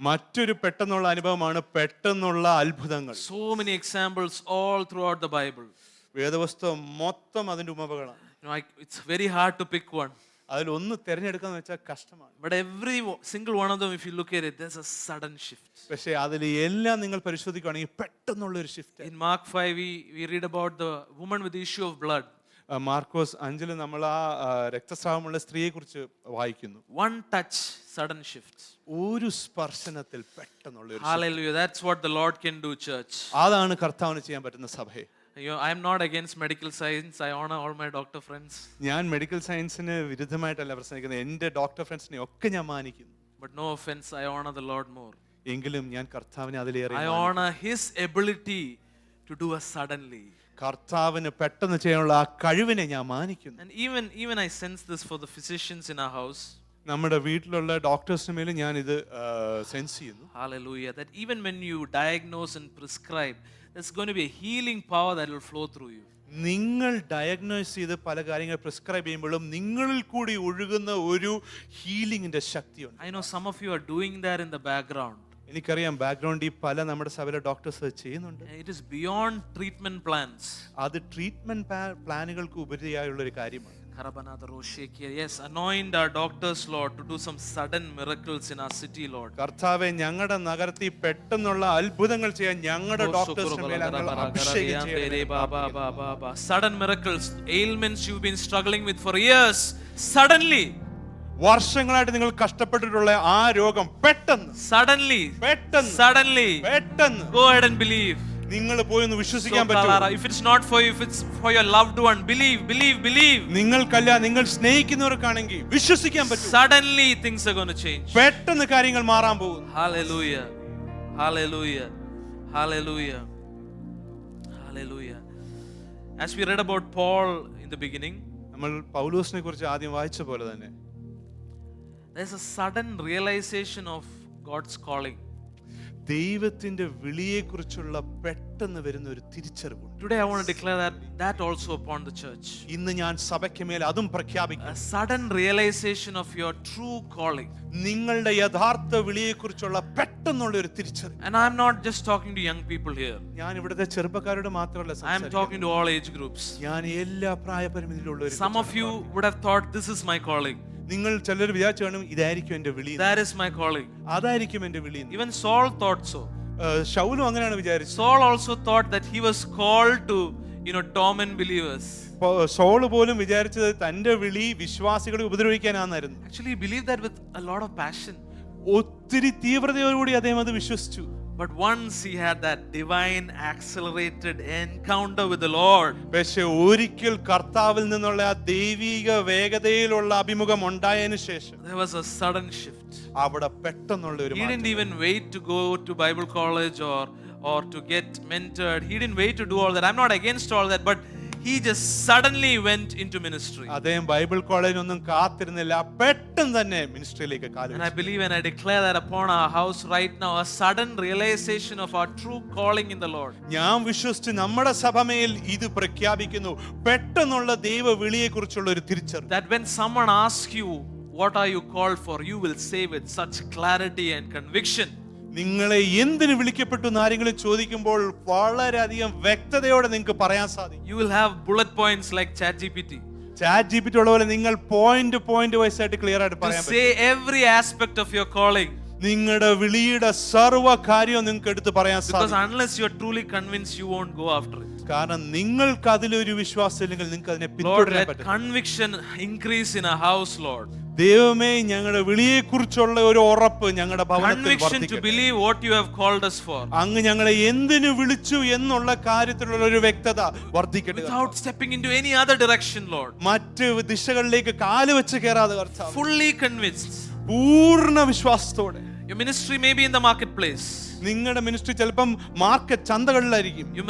മറ്റൊരു പെട്ടെന്നുള്ള അനുഭവമാണ് പെട്ടെന്നുള്ള അത്ഭുതങ്ങൾ. So many examples all throughout the Bible. വേദപുസ്തകം മൊത്തം അതിന്റെ ഉപമകളാണ്. It's very hard to pick one. അതിൽ ഒന്ന് തിരഞ്ഞെടുക്കാന്ന് വെച്ചാൽ കഷ്ടമാണ്. But every single one of them, if you look at it, there's a sudden shift. പക്ഷേ അതിൽ എല്ലാം നിങ്ങൾ പരിശോധിക്കുകയാണെങ്കിൽ പെട്ടെന്നുള്ള ഒരു shift. In Mark 5, we read about the woman with the issue of blood. Markose 5 നമ്മൾ ആ രക്തസ്രാവമുള്ള സ്ത്രീയെ കുറിച്ച് വായിക്കുന്നു. One touch, sudden shift. ഒരു സ്പർശനത്തിൽ പെട്ടെന്നുള്ള ഒരു. Hallelujah. That's what the Lord can do, church. അതാണ് കർത്താവിന് ചെയ്യാൻ പറ്റുന്ന സഭയെ. I'm not against medical science. I honor all my doctor friends. ഞാൻ മെഡിക്കൽ സയൻസിന് വിരുദ്ധമായിട്ടല്ല പ്രസംഗിക്കുന്നത്. എൻ്റെ ഡോക്ടർ ഫ്രണ്ട്സിനെ ഒക്കെ ഞാൻ മാനിക്കുന്നു. But no offense, I honor the Lord more. എങ്കിലും ഞാൻ കർത്താവിനെ അതിലേറെ I honor his ability to do a suddenly. കർത്താവിന് പെട്ടെന്ന് ചെയ്യാനുള്ള ആ കഴിവിനെ ഞാൻ മാനിക്കുന്നു. And even I sense this for the physicians in our house. നമ്മുടെ വീട്ടിലുള്ള ഡോക്ടേഴ്സിന് മേലും ഞാൻ ഇത് സെൻസ് ചെയ്യുന്നു. Hallelujah. That even when you diagnose and prescribe, there's going to be a healing power that will flow through you. നിങ്ങൾ diagnose ചെയ്ത് പല കാര്യങ്ങൾ പ്രിസ്ക്രൈബ് ചെയ്യുമ്പോഴും നിങ്ങളിൽ കൂടി ഒഴുകുന്ന ഒരു ഹീലിംഗിന്റെ ശക്തിയുണ്ട്. I know some of you are doing that in the background. എനിക്കറിയാം ബാക്ക്ഗ്രൗണ്ടിൽ പല നമ്മുടെ സഭയിലെ ഡോക്ടേഴ്സ് ചെയ്യുന്നുണ്ട്. And it is beyond treatment plans. അത് ട്രീറ്റ്മെന്റ് പ്ലാനുകൾക്ക് ഉപരിയായുള്ള ഒരു കാര്യമാണ്. Yes, anoint our doctors, Lord, to do some sudden miracles in our city, Lord. കർത്താവേ, ഞങ്ങളുടെ നഗരത്തിൽ പെട്ടെന്നുള്ള അത്ഭുതങ്ങൾ ചെയ്യാൻ ഞങ്ങളുടെ ഡോക്ടേഴ്സിന് മേൽ അങ്ങ് അഭിഷേകം ചെയ്യണമേ. Sudden miracles, ailments you've been struggling with for years, suddenly. വർഷങ്ങളായിട്ട് നിങ്ങൾ കഷ്ടപ്പെട്ടിട്ടുള്ള ആ രോഗം പെട്ടെന്ന് go ahead and believe. നിങ്ങൾ പോയി ഒന്ന് വിശ്വസിക്കാൻ പറ്റുമോ? If it's not for you, if it's for your loved one, believe. നിങ്ങൾക്കല്ല, നിങ്ങൾ സ്നേഹിക്കുന്നവർക്കാണെങ്കിൽ വിശ്വസിക്കാൻ പറ്റും. Suddenly things are going to change. പെട്ടെന്ന് കാര്യങ്ങൾ മാറാൻ പോകുന്നു. Hallelujah. As we read about Paul in the beginning, നമ്മൾ പൗലോസിനെ കുറിച്ച് ആദ്യം വായിച്ച പോലെ തന്നെ there's a sudden realization of God's calling. ദൈവത്തിന്റെ വിളിയെക്കുറിച്ചുള്ള പെട്ടെന്ന് വരുന്ന ഒരു തിരിച്ചറിവ്. Today I want to declare that also upon the church. ഇന്ന് ഞാൻ സഭയ്ക്ക് മേൽ അതും പ്രഖ്യാപിക്കുന്നു. A sudden realization of your true calling. നിങ്ങളുടെ യഥാർത്ഥ വിളിയെക്കുറിച്ചുള്ള പെട്ടെന്നുള്ള ഒരു തിരിച്ചറിവ്. And I'm not just talking to young people here. ഞാൻ ഇവിടുത്തെ ചെറുപ്പക്കാരോട് മാത്രമല്ല I am talking to all age groups. ഞാൻ എല്ലാ പ്രായപരിമിതിയിലുള്ളവരും. Some of you would have thought this is my calling. നിങ്ങൾ ചിലർ വിചാരിച്ചു കാണും ഇതായിരിക്കും എന്റെ വിളി. That is my calling. അതായിരിക്കും എന്റെ വിളി. Even Saul thought so. ശൗലും അങ്ങനെയാണ് വിചാരിച്ചത്. Saul also thought that he was called to, torment believers. Saul പോലും വിചാരിച്ചത് തന്റെ വിളി വിശ്വാസികളെ ഉപദ്രവിക്കാനായിരുന്നു. Actually he believed that with a lot of passion. ഒത്തിരി തീവ്രതയോടുകൂടി അദ്ദേഹം അത് വിശ്വസിച്ചു. But once he had that divine accelerated encounter with the Lord, പക്ഷേ ഒരിക്കൽ കർത്താവിൽ നിന്നുള്ള ആ ദൈവിക വേഗതയിലുള്ള അഭിമുഖം ഉണ്ടായതിനു ശേഷം there was a sudden shift. അവിടെ പെട്ടെന്നുള്ള ഒരു He didn't even wait to go to Bible college or to get mentored. He didn't wait to do all that. I'm not against all that, but he just suddenly went into ministry. അദ്ദേഹം Bible കോളേജിനൊന്നും കാത്തിരുന്നില്ല, പെട്ടെന്ന് തന്നെ മിനിസ്ട്രിയിലേക്ക് കാലുവെച്ചു. And I believe and I declare that upon our house right now, a sudden realization of our true calling in the Lord. ഞാൻ വിശ്വസിച്ച് നമ്മുടെ സഭമേൽ ഇത് പ്രഖ്യാപിക്കുന്നു, പെട്ടെന്നുള്ള ദൈവ വിളിയെക്കുറിച്ചുള്ള ഒരു തിരിച്ചറിവ്. That when someone asks you what are you called for, you will say with such clarity and conviction. നിങ്ങളെ എന്തിനു വിളിക്കപ്പെട്ടു എന്ന് ആരെങ്കിലും ചോദിക്കുമ്പോൾ വളരെയധികം വ്യക്തതയോടെ നിങ്ങൾക്ക് പറയാൻ സാധിക്കും. You will have bullet points like ChatGPT. ChatGPT ഉള്ള പോലെ നിങ്ങൾ പോയിന്റ് വൈസ് ആയിട്ട് ക്ലിയർ ആയിട്ട് പറയാൻ പറ്റും. Say every aspect of your calling. നിങ്ങളുടെ വിളിയുടെ സർവ്വ കാര്യവും നിങ്ങൾക്ക് എടുത്ത് പറയാൻ സാധിക്കും. Because unless you are truly convinced, you won't go after it. കാരണം നിങ്ങൾക്ക് അതിലൊരു വിശ്വാസം ഇല്ലെങ്കിൽ നിങ്ങൾക്ക് അതിനെ പിന്തുടരാൻ പറ്റില്ല. Lord, let conviction increase in our house, Lord. ദൈവമേ, ഞങ്ങളുടെ വിളിയെക്കുറിച്ചുള്ള ഒരു ഉറപ്പ് ഞങ്ങളുടെ ഭവനത്തിൽ conviction to believe what you have called us for. അങ്ങ് ഞങ്ങളെ എന്തിനു വിളിച്ചു എന്നുള്ള കാര്യത്തിലുള്ള ഒരു വ്യക്തത വർദ്ധിക്കട്ടെ. Without stepping into any other direction, Lord. മറ്റ് ദിശകളിലേക്ക് കാല് വെച്ച് കയറാതെ കർത്താവേ, fully convinced. പൂർണ്ണ വിശ്വാസത്തോടെ. Your ministry may be in the marketplace. നിങ്ങളുടെ മിനിസ്ട്രി ചിലപ്പം മാർക്കറ്റ് ചന്തകളിലായിരിക്കും. Your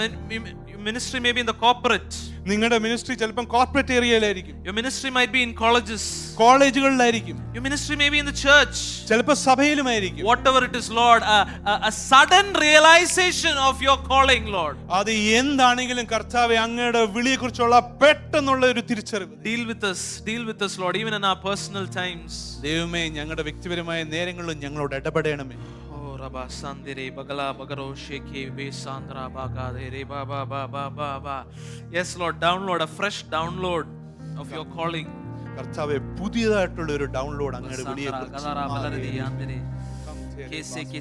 ministry may be in the corporate. നിങ്ങളുടെ മിനിസ്ട്രി ചിലപ്പം കോർപ്പറേറ്റ് ഏരിയയിലായിരിക്കും. Your ministry might be in colleges. കോളേജുകളിലായിരിക്കും. Your ministry may be in the church. ചിലപ്പോൾ സഭയിലുമായിരിക്കും. Whatever it is, Lord, a sudden realization of your calling, Lord. അത് എന്താണെങ്കിലും കർത്താവേ, അങ്ങയുടെ വിളിയെക്കുറിച്ചുള്ള പെട്ടെന്നുള്ള ഒരു തിരിച്ചറിവ്. Deal with us, Lord, even in our personal times. ദൈവമേ, ഞങ്ങളുടെ വ്യക്തിപരമായ നേരങ്ങളിലും ഞങ്ങളോട് ഇടപെടണമേ. Rabba Sandire Bagala Bagaro Sheke Be Sandra Bagade Re Ba. Yes, Lord, download a fresh download of your calling. കർത്താവേ, പുതിയതായിട്ടുള്ള ഒരു ഡൗൺലോഡ് അങ്ങയുടെ വിളിയെക്കുറിച്ച്.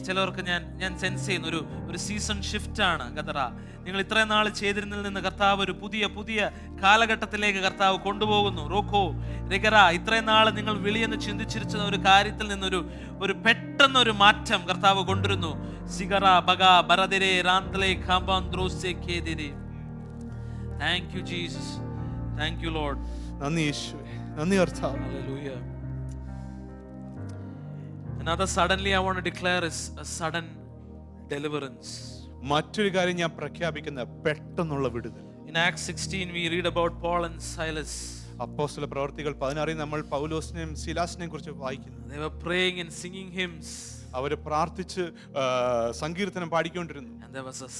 ചിലവർക്ക് ഞാൻ സെൻസ് ചെയ്യുന്ന ഒരു സീസൺ ഷിഫ്റ്റ് ആണ് ഗദറ. നിങ്ങൾ ഇത്രയും നാൾ ചെയ്തിരുന്നതിൽ നിന്ന് കർത്താവ് ഒരു പുതിയ കാലഘട്ടത്തിലേക്ക് കർത്താവ് കൊണ്ടുപോകുന്നു. റോക്കോ രഗറ, ഇത്രയും നാൾ നിങ്ങൾ വിളിയെന്ന് ചിന്തിച്ചിരിച്ച ഒരു കാര്യത്തിൽ നിന്നൊരു പെട്ടെന്നൊരു മാറ്റം കർത്താവ് കൊണ്ടുവരുന്നു. സിഗറ ബഗ ബറദിരെ റാന്തലെ ഖാബാന്ദ്രോസെ കേദിരെ. Thank you Jesus, thank you Lord. നന്ദി യേശുവേ, നന്ദി കർത്താവേ. Hallelujah. Another suddenly I want to declare is a sudden deliverance. മറ്റൊരു കാര്യം ഞാൻ പ്രഖ്യാപിക്കുന്ന പെട്ടെന്നുള്ള വിടുതൽ. In Acts 16 we read about Paul and Silas. അപ്പോസ്തല പ്രവർത്തികൾ 16 നമ്മൾ പൗലോസിനെയും ശീലാസിനെയും കുറിച്ച് വായിക്കുന്നു. They were praying and singing hymns. അവര് പ്രാർത്ഥിച്ച് സങ്കീർത്തനം പാടിക്കൊണ്ടിരുന്നു. And there was a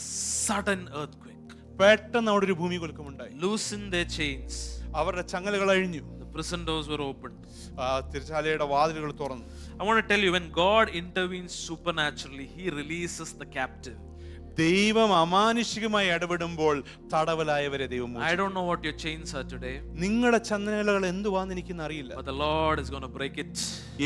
sudden earthquake. പെട്ടെന്ന് അവിടെ ഒരു ഭൂമികുലുക്കമുണ്ടായി. Loosened their chains. അവരുടെ ചങ്ങലകൾ അഴിഞ്ഞു. The prison doors were opened. തിരുച്ചാലയുടെ വാതിലുകൾ തുറന്നു. I want to tell you, when God intervenes supernaturally, He releases the captive. ദൈവം അമാനുഷികമായി ഇടപെടുമ്പോൾ തടവലായവരെ ദൈവം I don't know what your chains are today, നിങ്ങളുടെ ചങ്ങലകൾ എന്തുവാന്ന് എനിക്കൊന്നും അറിയില്ല. but the Lord is going to break it.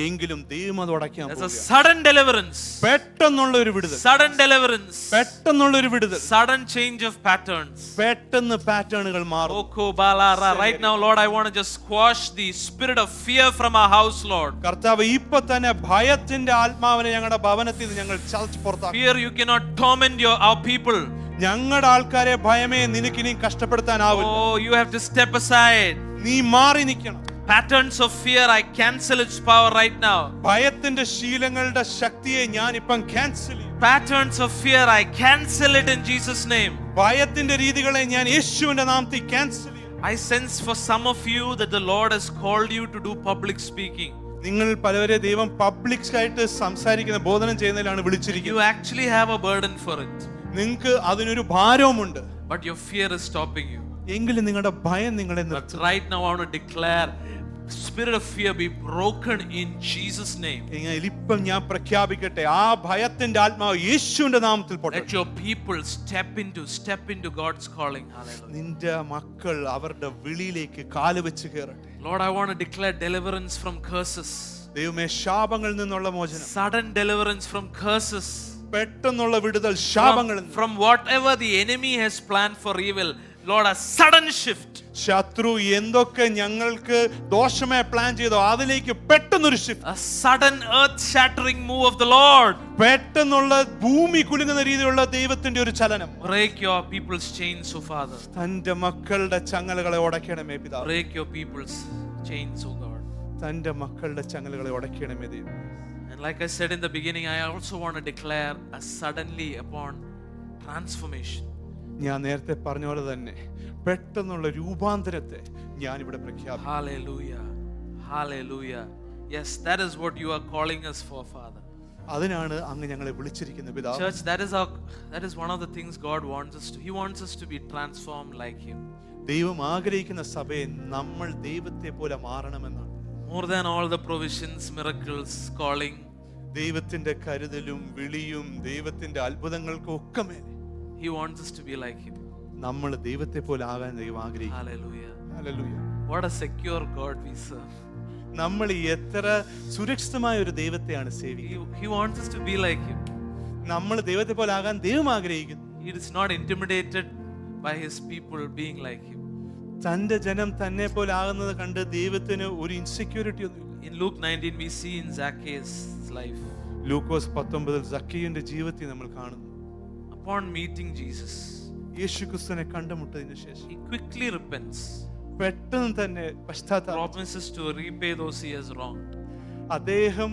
എങ്കിലും ദൈവം അത് ഉടയ്ക്കാൻ There's a പോകുകയാണ്. sudden deliverance. പെട്ടെന്നുള്ള ഒരു വിടുതൽ. Sudden deliverance. പെട്ടെന്നുള്ള ഒരു വിടുതൽ. Sudden change of patterns. പെട്ടെന്ന് പാറ്റേണുകൾ മാറും. Oko balara. Right now, Lord, I want to just squash the spirit of fear from our house, Lord. കർത്താവ് ഇപ്പൊ തന്നെ ഭയത്തിന്റെ ആത്മാവിനെ ഞങ്ങളുടെ ഭവനത്തിൽ നിന്ന് ഞങ്ങൾ ചലച്ച് പുറത്താക്കും. Fear, you cannot torment our people. ഞങ്ങളുടെ ആൾക്കാരെ ഭയമേ നിനക്ക് ഇനി കഷ്ടപ്പെടുത്താനാവില്ല. Oh, you have to step aside. നീ മാറി നിൽക്കണം. Patterns of fear, I cancel its power right now. ഭയത്തിന്റെ ശീലങ്ങളുടെ ശക്തിയെ ഞാൻ ഇപ്പം ക്യാൻസൽ ചെയ്യും. Patterns of fear, I cancel it in Jesus' name. ഭയത്തിന്റെ രീതികളെ ഞാൻ യേശുവിന്റെ നാമത്തിൽ ക്യാൻസൽ ചെയ്യും. I sense for some of you that the Lord has called you to do public speaking. നിങ്ങൾ പലവരെ ദൈവം പബ്ലിക് ആയിട്ട് സംസാരിക്കുന്ന ബോധനം ചെയ്യുന്നതിലാണ് You വിളിച്ചിരിക്കുന്നത്. actually have a burden for it, നിങ്ങൾക്ക് അതിനൊരു ഭാരവുമുണ്ട്. but your fear is stopping you. എങ്കിലും നിങ്ങളുടെ ഭയം നിങ്ങളെ But നിർത്തും. right now I want to declare, spirit of fear be broken in Jesus' name. ഇപ്പം ഞാൻ പ്രഖ്യാപിക്കട്ടെ, ആ ഭയത്തിന്റെ ആത്മാവ് യേശുവിന്റെ നാമത്തിൽ പോട്ടെ. Let your people step into God's calling. Hallelujah. നിന്റെ മക്കൾ അവരുടെ വിളിയിലേക്ക് കാല് വെച്ച് കയറട്ടെ. Lord, I want to declare deliverance from curses. ദൈവമേ, ശാപങ്ങളിൽ നിന്നുള്ള മോചനം, Sudden deliverance from curses. പെട്ടെന്നുള്ള വിടുതൽ ശാപങ്ങളിൽ നിന്ന്. From whatever the enemy has planned for evil, Lord, a sudden shift. ശത്രു എന്തൊക്കെ ഞങ്ങൾക്ക് ദോഷമായി പ്ലാൻ ചെയ്തോ അതിലേക്ക് പെട്ടെന്നൊരു shift. A sudden earth shattering move of the Lord. പെട്ടെന്നുള്ള ഭൂമി കുലുങ്ങുന്ന രീതിയിലുള്ള ദൈവത്തിന്റെ ഒരു ചലനം. Break your people's chains, O Father. തന്റെ മക്കളുടെ ചങ്ങലകളെ ഉടയ്ക്കണമേ പിതാവേ. Break your people's chains, O God. തന്റെ മക്കളുടെ ചങ്ങലകളെ ഉടയ്ക്കണമേ ദൈവം. And like I said in the beginning, I also want to declare a suddenly upon transformation. ഞാൻ നേരത്തെ പറഞ്ഞ പോലെ തന്നെ പെട്ടെന്നുള്ള രൂപാന്തരത്തെ ഞാൻ ഇവിടെ പ്രഖ്യാപിക്കുന്നു. Hallelujah. Hallelujah. Yes, that is what you are calling us for, Father. അതിനാണ് അങ്ങ് ഞങ്ങളെ വിളിച്ചിരിക്കുന്ന പിതാവ്. Church, that is one of the things God wants us to. He wants us to be transformed like Him. ദൈവം ആഗ്രഹിക്കുന്ന സഭയെ നമ്മൾ ദൈവത്തെ പോലെ മാറണമെന്നാണ്. More than all the provisions, miracles, calling, ദൈവത്തിന്റെ കരുതലും വിളിയും ദൈവത്തിന്റെ അത്ഭുതങ്ങൾക്കും ഒക്കെ മേലെ He wants us to be like Him. നമ്മൾ ദൈവത്തെ പോലെ ആകാൻ ദൈവം ആഗ്രഹിക്കുന്നു. Hallelujah. Hallelujah. What a secure God we serve. നമ്മൾ എത്ര സുരക്ഷിതമായ ഒരു ദൈവത്തെയാണ് സേവിക്കുന്നത്. He wants us to be like Him. നമ്മൾ ദൈവത്തെ പോലെ ആകാൻ ദൈവം ആഗ്രഹിക്കുന്നു. He is not intimidated by His people being like Him. തന്റെ ജനം തന്നെ പോലെ ആകുന്നത് കണ്ട് ദൈവത്തിന് ഒരു ഇൻസെക്യൂരിറ്റി ഒന്നുമില്ല. In Luke 19 we see in Zacchaeus' life. ലൂക്കോസ് 19 സക്കീയുടെ ജീവിതത്തിൽ നമ്മൾ കാണുന്നു. Upon meeting Jesus, യേശുക്രിസ്തുവിനെ കണ്ടുമുട്ടതിന് ശേഷം he quickly repents. പെട്ടെന്ന് തന്നെ പശ്ചാത്താപം. Promises to repay those he has wronged. അദ്ദേഹം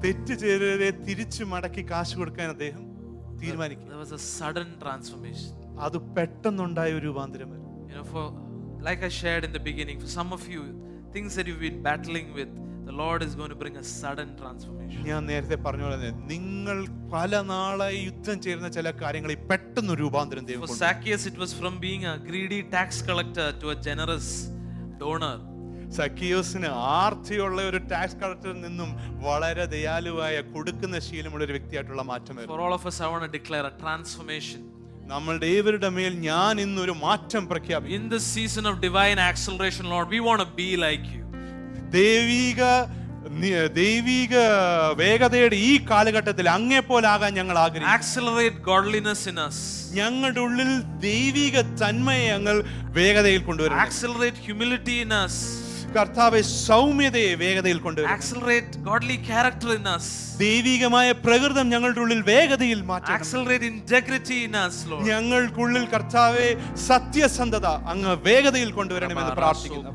തെറ്റ് ചെയ്തവരെ തിരിച്ചു മടക്കി കാശ് കൊടുക്കാൻ അദ്ദേഹം തീരുമാനിക്കും. There was a sudden transformation. അത് പെട്ടെന്നുണ്ടായ ഒരു രൂപാന്തരമായിരുന്നു. You know, for like I shared in the beginning, for some of you, things that you've been battling with, the Lord is going to bring a sudden transformation. ഞാൻ നേരത്തെ പറഞ്ഞ പോലെ നിങ്ങൾ പല നാളായി യുദ്ധം ചെയ്യുന്ന ചില കാര്യങ്ങളിൽ പെട്ടെന്ന് രൂപാന്തരം ദൈവം For കൊണ്ടുവരും. Zacchaeus, it was from being a greedy tax collector to a generous donor. സക്കിയോസിന് ആർത്തിയുള്ള ഒരു ടാക്സ് കളക്ടറിൽ നിന്നും വളരെ ദയാലുവായ കൊടുക്കുന്ന ശീലമുള്ള ഒരു വ്യക്തിയായിട്ടുള്ള മാറ്റമായിരുന്നു. For all of us, I want to declare a transformation. നമ്മളുടെ ഏവരുടെ മേൽ ഞാൻ ഇന്നൊരു മാറ്റം പ്രഖ്യാപിക്കും. In this season of divine acceleration, Lord, we want to be like you. ദൈവിക വേഗതയുടെ ഈ കാലഘട്ടത്തിൽ അങ്ങേ പോലെ ആകാൻ ഞങ്ങൾ ആഗ്രഹിക്കുന്നു. Accelerate godliness in us. ഞങ്ങളുടെ ഉള്ളിൽ ദൈവിക തന്മയെ ഞങ്ങൾ വേഗതയിൽ കൊണ്ടുവരണം. Accelerate humility in us. കർത്താവേ, സൗമ്യതയെ വേഗതയിൽ കൊണ്ടുവരണം. Accelerate godly character in us. ദൈവികമായ പ്രകൃതം ഞങ്ങളുടെ ഉള്ളിൽ വേഗതയിൽ മാറ്റണം. Accelerate integrity in us, Lord. ഞങ്ങൾക്കുള്ളിൽ കർത്താവേ സത്യസന്ധത അങ്ങ് വേഗതയിൽ കൊണ്ടുവരണമെന്ന് പ്രാർത്ഥിക്കുന്നു.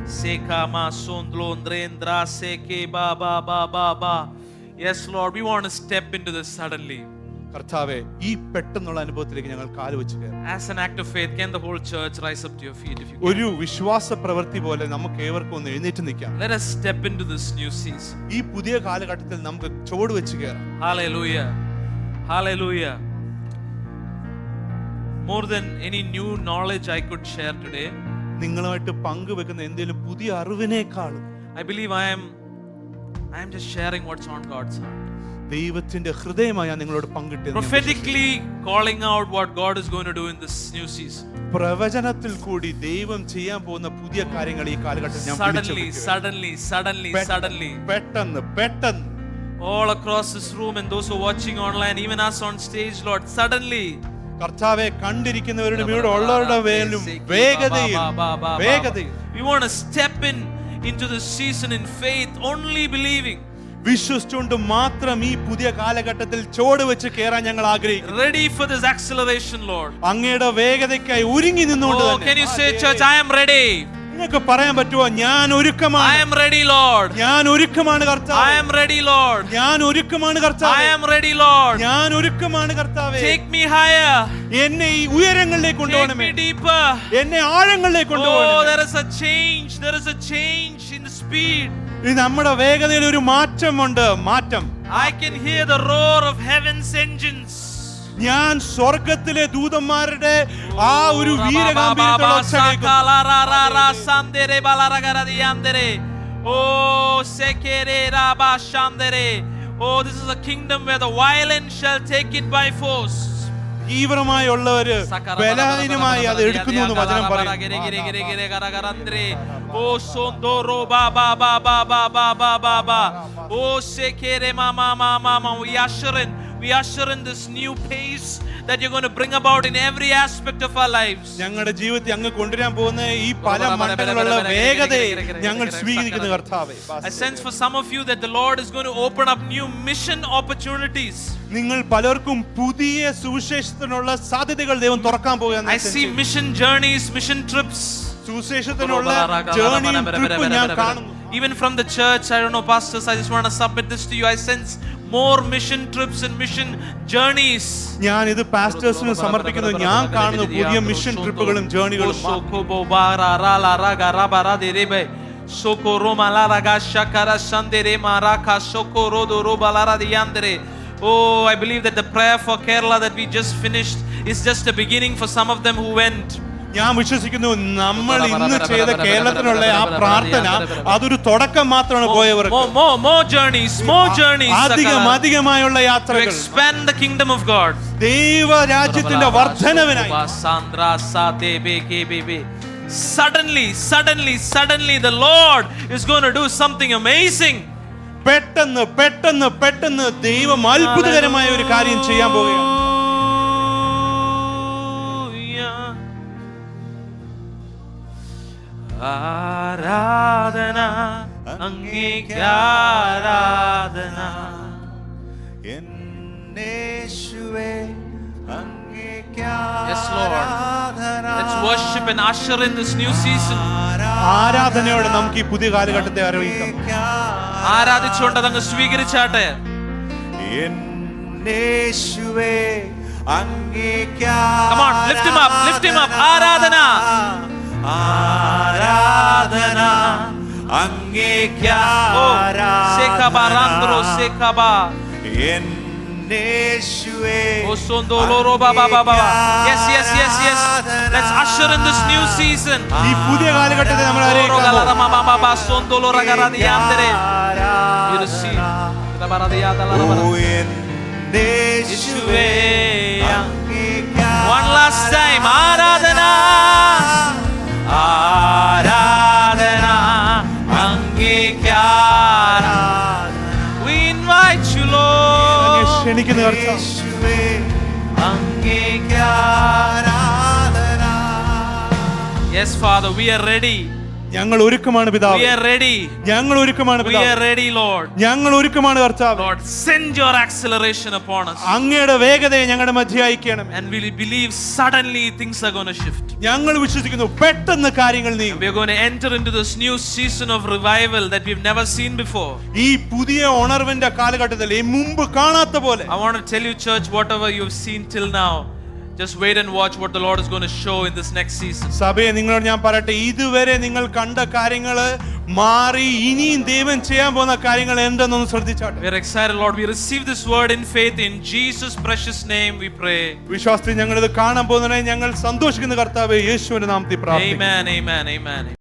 Sekama sondlo ndrendra seke ba ba ba ba ba. Yes, Lord, we want to step into this suddenly. കർത്താവെ, ഈ പെട്ടെന്നുള്ള അനുഭവത്തിലേക്ക് ഞങ്ങൾ കാലുവെച്ച് കയറും. As an act of faith, can the whole church rise up to your feet if you can? ഒരു വിശ്വാസ പ്രവൃത്തി പോലെ നമുക്ക് ഏവർക്കും ഒന്ന് എഴുന്നേറ്റ് നിൽക്കാം. Let us step into this new season. ഈ പുതിയ കാലഘട്ടത്തിൽ നമുക്ക് ചുവട് വെച്ച് കയറാം. Hallelujah. Hallelujah. More than any new knowledge I could share today, നിങ്ങളുമായിട്ട് പങ്കുവെക്കുന്ന എന്തെങ്കിലും പുതിയ അറിവിനേക്കാളും I believe I am just sharing what's on God's heart. ദൈവത്തിന്റെ ഹൃദയമായി ഞാൻ നിങ്ങളോട് പങ്കിട്ടത്. Prophetically calling out what God is going to do in this new season. പ്രവചനത്തിൽ കൂടി ദൈവം ചെയ്യാൻ പോകുന്ന പുതിയ കാര്യങ്ങൾ ഈ കാലഘട്ടത്തിൽ ഞാൻ Suddenly. പെട്ടെന്ന് All across this room and those who are watching online, even us on stage, Lord, suddenly. കർത്താവെ, കണ്ടിരിക്കുന്നവരുടെ ഇവിടെ ഉള്ളവരുടെ മേലും വേഗതയിൽ. We want to step into the season in faith, only believing. വിശ്വസിച്ചുകൊണ്ട് മാത്രം ഈ പുതിയ കാലഘട്ടത്തിൽ ചുവട് വെച്ച് കയറാൻ ഞങ്ങൾ ആഗ്രഹിക്കുന്നു. Ready for this acceleration, Lord. അങ്ങയുടെ വേഗതയ്ക്കായി ഒരുങ്ങി നിന്നുകൊണ്ട് Oh, തന്നെ. can you say, church, I am ready. നിങ്ങൾക്ക് പറയാൻ പറ്റുമോ, ഞാൻ ഒരുക്കമാണ്. I am ready, Lord. ഞാൻ ഒരുക്കമാണ് കർത്താവേ. I am ready, Lord. ഞാൻ ഒരുക്കമാണ് കർത്താവേ. I am ready, Lord. ഞാൻ ഒരുക്കമാണ് കർത്താവേ. Take me higher. എന്നെ ഈ ഉയരങ്ങളിലേക്ക് Take കൊണ്ടുപോകണമേ. me deeper. എന്നെ ആഴങ്ങളിലേക്ക് Oh, കൊണ്ടുപോകണമേ. there is a change. There is a change in the speed. ഈ നമ്മുടെ വേഗതയിൽ ഒരു മാറ്റമുണ്ട്. മാറ്റം. I can hear the roar of heaven's engines. ഞാൻ സ്വർഗത്തിലെ ദൂതന്മാരുടെ ആ ഒരു വീരഗാംഭീര്യത്തോടെ ഒച്ച കേൾക്കുന്നു. Oh, this is a kingdom where the violent shall take it by force. തീവ്രമായുള്ളവര് ബലഹീനമായി അത് എടുക്കുന്നു എന്ന് വചനം പറയുന്നു. Oh, sondoro ba ba ba ba ba ba ba ba ba. Oh, sekere mama mama. We usher in this new pace that you're going to bring about in every aspect of our lives. ഞങ്ങളുടെ ജീവിതത്തിൽ അങ്ങ് കൊണ്ടുവരാൻ പോകുന്ന ഈ പല മണ്ഡലങ്ങളുള്ള വേഗതയെ ഞങ്ങൾ സ്വീകരിക്കുന്നു കർത്താവേ. I sense for some of you that the Lord is going to open up new mission opportunities. നിങ്ങൾ പലർക്കും പുതിയ സുവിശേഷത്തിനുള്ള സാധ്യതകൾ ദൈവം തുറക്കാൻ പോകുകയാണ്. I see mission journeys, mission trips. സുവിശേഷത്തിനുള്ള ജേർണിയും ട്രിപ്പും ഞാൻ കാണുന്നു. Even from the church, I don't know, pastors, I just want to submit this to you. I sense more mission trips and mission journeys. ഞാൻ ഇത് പാസ്റ്റേഴ്സിന് സമർപ്പിക്കുന്നു. ഞാൻ കാണുന്നു പുതിയ mission ട്രിപ്പുകളും ജേർണികളും. Oh, I believe that the prayer for Kerala that we just finished is just a beginning for some of them who went. ഞാൻ വിശ്വസിക്കുന്നു നമ്മൾ ഇന്ന് ചെയ്ത കേരളത്തിനുള്ള ആ പ്രാർത്ഥന അതൊരു തുടക്കം മാത്രമാണ് പോയവർക്ക്. More journeys. അധികമായുള്ള To യാത്രകൾ. expand the kingdom of God. ദൈവരാജ്യത്തിന്റെ വർധനവിനായി. Suddenly the Lord is going to do something amazing. പെട്ടെന്ന് ദൈവം അത്ഭുതകരമായ ഒരു കാര്യം ചെയ്യാൻ പോവുകയാണ്. ആരാധന അങ്ങേക്ക് ആരാധന യേശുവേ അങ്ങേക്ക് Yes, Lord. Let's worship and usher in this new season. ആരാധനയോടെ നമുക്ക് ഈ പുതിയ കാലഘട്ടത്തെ അറിയിക്കാം. ആരാധിച്ചുകൊണ്ട് അതങ്ങ് സ്വീകരിച്ചാട്ടെ. യേശുവേ അങ്ങേക്ക് Come on, lift him up. ആരാധന അങ്ങേക്ക് Sekabarandro sekaba. യേശുവേ Osondoloro baba baba. Yes. Let's usher in this new season. ഈ പുതിയ കാലഘട്ടത്തെ നമ്മൾ അറിയിക്കാം. Sondolora garadiandere. You receive. യേശുവേ. One last time. ആരാധന അങ്ങേക്ക് ആരാധന. We invite you, Lord. ക്ഷണിക്കുന്ന കർത്താവ്. Yes, Father, we are ready. ഞങ്ങൾ ഒരുക്കമാണ് We പിതാവേ, are ready. ഞങ്ങൾ ഒരുക്കമാണ് We പിതാവേ, are ready, Lord. ഞങ്ങൾ ഒരുക്കമാണ് കർത്താവ്. Lord, send your acceleration upon us. അങ്ങയുടെ വേഗതയെ ഞങ്ങളുടെ മധ്യ അയക്കണം. And we believe suddenly things are going to shift. ഞങ്ങൾ വിശ്വസിക്കുന്നു പെട്ടെന്ന് കാര്യങ്ങൾ നീങ്ങും. We are going to enter into this new season of revival that we've never seen before. ഈ പുതിയ ഉണർവിന്റെ കാലഘട്ടത്തിൽ ഈ മുമ്പ് കാണാത്ത പോലെ I want to tell you, church, whatever you've seen till now, just wait and watch what the Lord is going to show in this next season. സഭയെ നിങ്ങളോട് ഞാൻ പറയട്ടെ, ഇതുവരെ നിങ്ങൾ കണ്ട കാര്യങ്ങള് മാറി ഇനിയും ദൈവം ചെയ്യാൻ പോകുന്ന കാര്യങ്ങൾ എന്തെന്നൊന്ന് ശ്രദ്ധിച്ചാട്ടെ. We are excited, Lord. We receive this word in faith. In Jesus' precious name we pray. വിശ്വാസത്തിൽ ഞങ്ങൾ ഇത് കാണാൻ പോകുന്നതിനായി ഞങ്ങൾ സന്തോഷിക്കുന്ന കർത്താവേ, യേശുവിന്റെ നാമത്തിൽ പ്രാർത്ഥിക്കുന്നു. Amen, amen, amen.